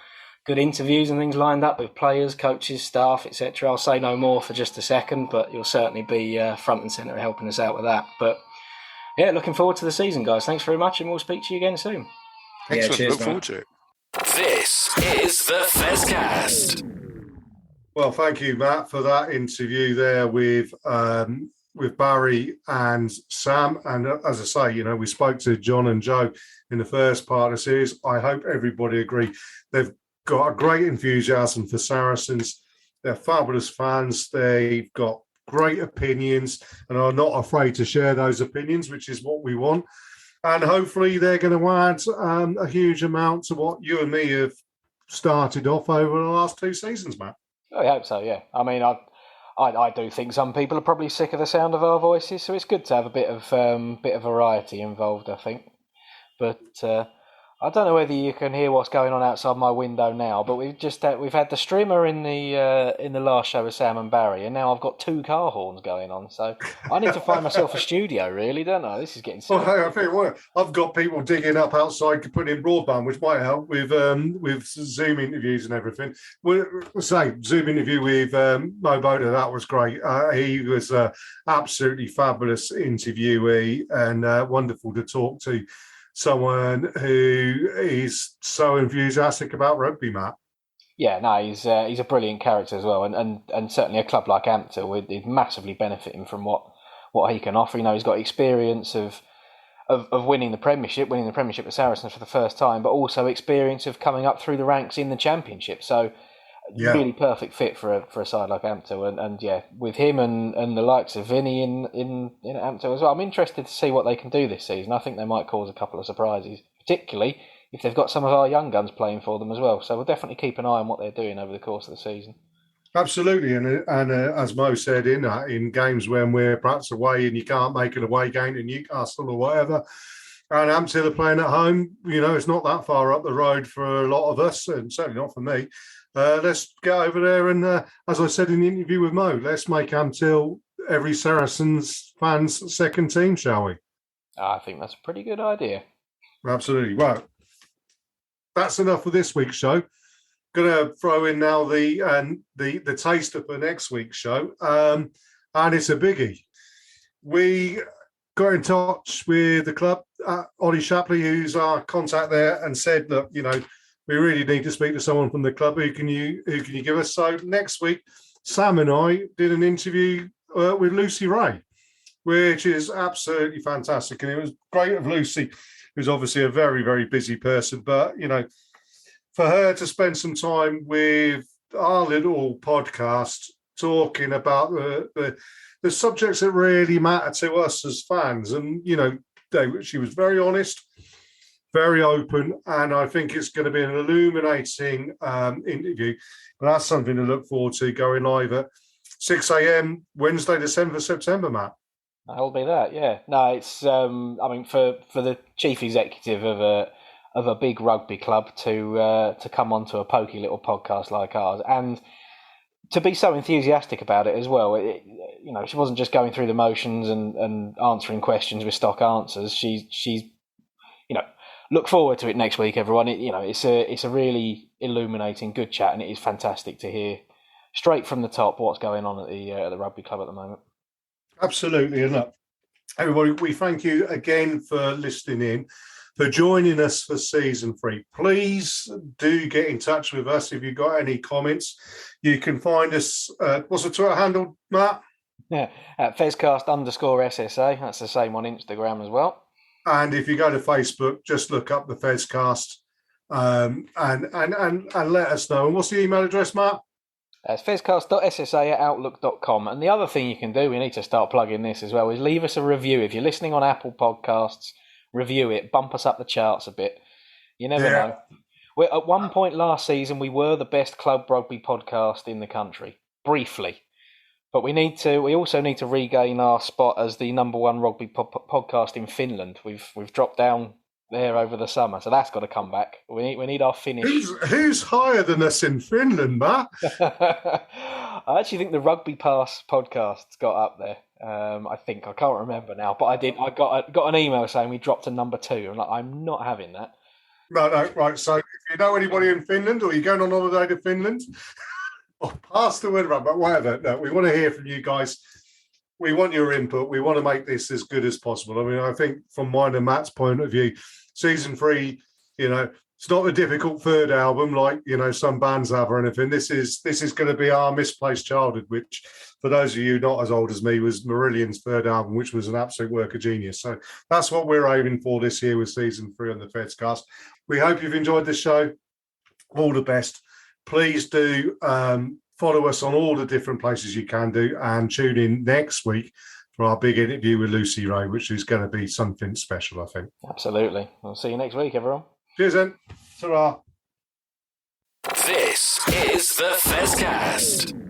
good interviews and things lined up with players, coaches, staff, etc. I'll say no more for just a second, but you'll certainly be front and centre helping us out with that. But yeah, looking forward to the season, guys. Thanks very much, and we'll speak to you again soon. Excellent. Cheers, look forward to it. This is the Fezcast. Well, thank you, Matt, for that interview there with Barry and Sam. And as I say, we spoke to John and Joe in the first part of the series. I hope everybody agree. They've got a great enthusiasm for Saracens. They're fabulous fans. They've got great opinions and are not afraid to share those opinions, which is what we want. And hopefully they're going to add a huge amount to what you and me have started off over the last 2 seasons, Matt. I hope so, yeah. I mean, I do think some people are probably sick of the sound of our voices, so it's good to have a bit of variety involved, I think. But I don't know whether you can hear what's going on outside my window now, but we've had the streamer in the last show with Sam and Barry, and now I've got 2 car horns going on. So I need to find myself a studio, really, don't I? This is getting silly. Well, I tell you what, I've got people digging up outside to put in broadband, which might help with Zoom interviews and everything. We'll say Zoom interview with MoBo Botha, that was great. He was an absolutely fabulous interviewee and wonderful to talk to. Someone who is so enthusiastic about rugby, Matt. Yeah, no, he's a brilliant character as well, and certainly a club like Ampthill is massively benefiting from what he can offer. You know, he's got experience of winning the Premiership with Saracens for the first time, but also experience of coming up through the ranks in the Championship. So, really perfect fit for a side like Ampthill, and yeah, with him and the likes of Vinny in Ampthill as well. I'm interested to see what they can do this season. I think they might cause a couple of surprises, particularly if they've got some of our young guns playing for them as well. So we'll definitely keep an eye on what they're doing over the course of the season. Absolutely, and as Mo said, in games when we're perhaps away and you can't make an away game to Newcastle or whatever, and Ampthill are playing at home, you know, it's not that far up the road for a lot of us, and certainly not for me. Let's get over there and, as I said in the interview with Mo, let's make Ampthill every Saracens fan's second team, shall we? I think that's a pretty good idea. Absolutely. Well, that's enough for this week's show. Going to throw in now the taster for next week's show, and it's a biggie. We got in touch with the club, Ollie Shapley, who's our contact there, and said, look, you know, we really need to speak to someone from the club. Who can you give us? So next week, Sam and I did an interview with Lucy Ray, which is absolutely fantastic. And it was great of Lucy, who's obviously a very, very busy person. But, you know, for her to spend some time with our little podcast talking about the subjects that really matter to us as fans. And, you know, she was very honest, very open, and I think it's going to be an illuminating interview. But that's something to look forward to, going live at 6 a.m. Wednesday, the 7th of September, Matt. That'll be that, yeah. No, it's I mean, for the chief executive of a big rugby club to come onto a pokey little podcast like ours, and to be so enthusiastic about it as well. You know, she wasn't just going through the motions and answering questions with stock answers. She's you know, look forward to it next week, everyone. It's a really illuminating, good chat, and it is fantastic to hear straight from the top what's going on at the rugby club at the moment. Absolutely, and look, everybody, we thank you again for listening in, for joining us for season 3. Please do get in touch with us if you've got any comments. You can find us. What's the Twitter handle, Matt? Yeah, at Fezcast_SSA. That's the same on Instagram as well. And if you go to Facebook, just look up the Fezcast and let us know. And what's the email address, Matt? It's fezcast.ssa@outlook.com. And the other thing you can do, we need to start plugging this as well, is leave us a review. If you're listening on Apple Podcasts, review it, bump us up the charts a bit. You never know. At one point last season, we were the best club rugby podcast in the country, briefly. But we also need to regain our spot as the number 1 rugby podcast in Finland. We've dropped down there over the summer, so that's got to come back. We need our finish. Who's higher than us in Finland, Matt? I actually think the Rugby Pass podcast's got up there. I can't remember now, but I got an email saying we dropped to number 2. I'm not having that. No, right. So if you know anybody in Finland, or you're going on holiday to Finland, or pass the word around, but whatever. No, we want to hear from you guys. We want your input. We want to make this as good as possible. I mean, I think from mine and Matt's point of view, season 3, you know, it's not a difficult third album like, you know, some bands have or anything. This is going to be our Misplaced Childhood, which, for those of you not as old as me, was Marillion's third album, which was an absolute work of genius. So that's what we're aiming for this year with season 3 on the Fezcast. We hope you've enjoyed the show. All the best. please do follow us on all the different places you can do, and tune in next week for our big interview with Lucy Ray, which is going to be something special, I think. Absolutely. We'll see you next week, everyone. Cheers then. Ta-ra. This is the Fezcast.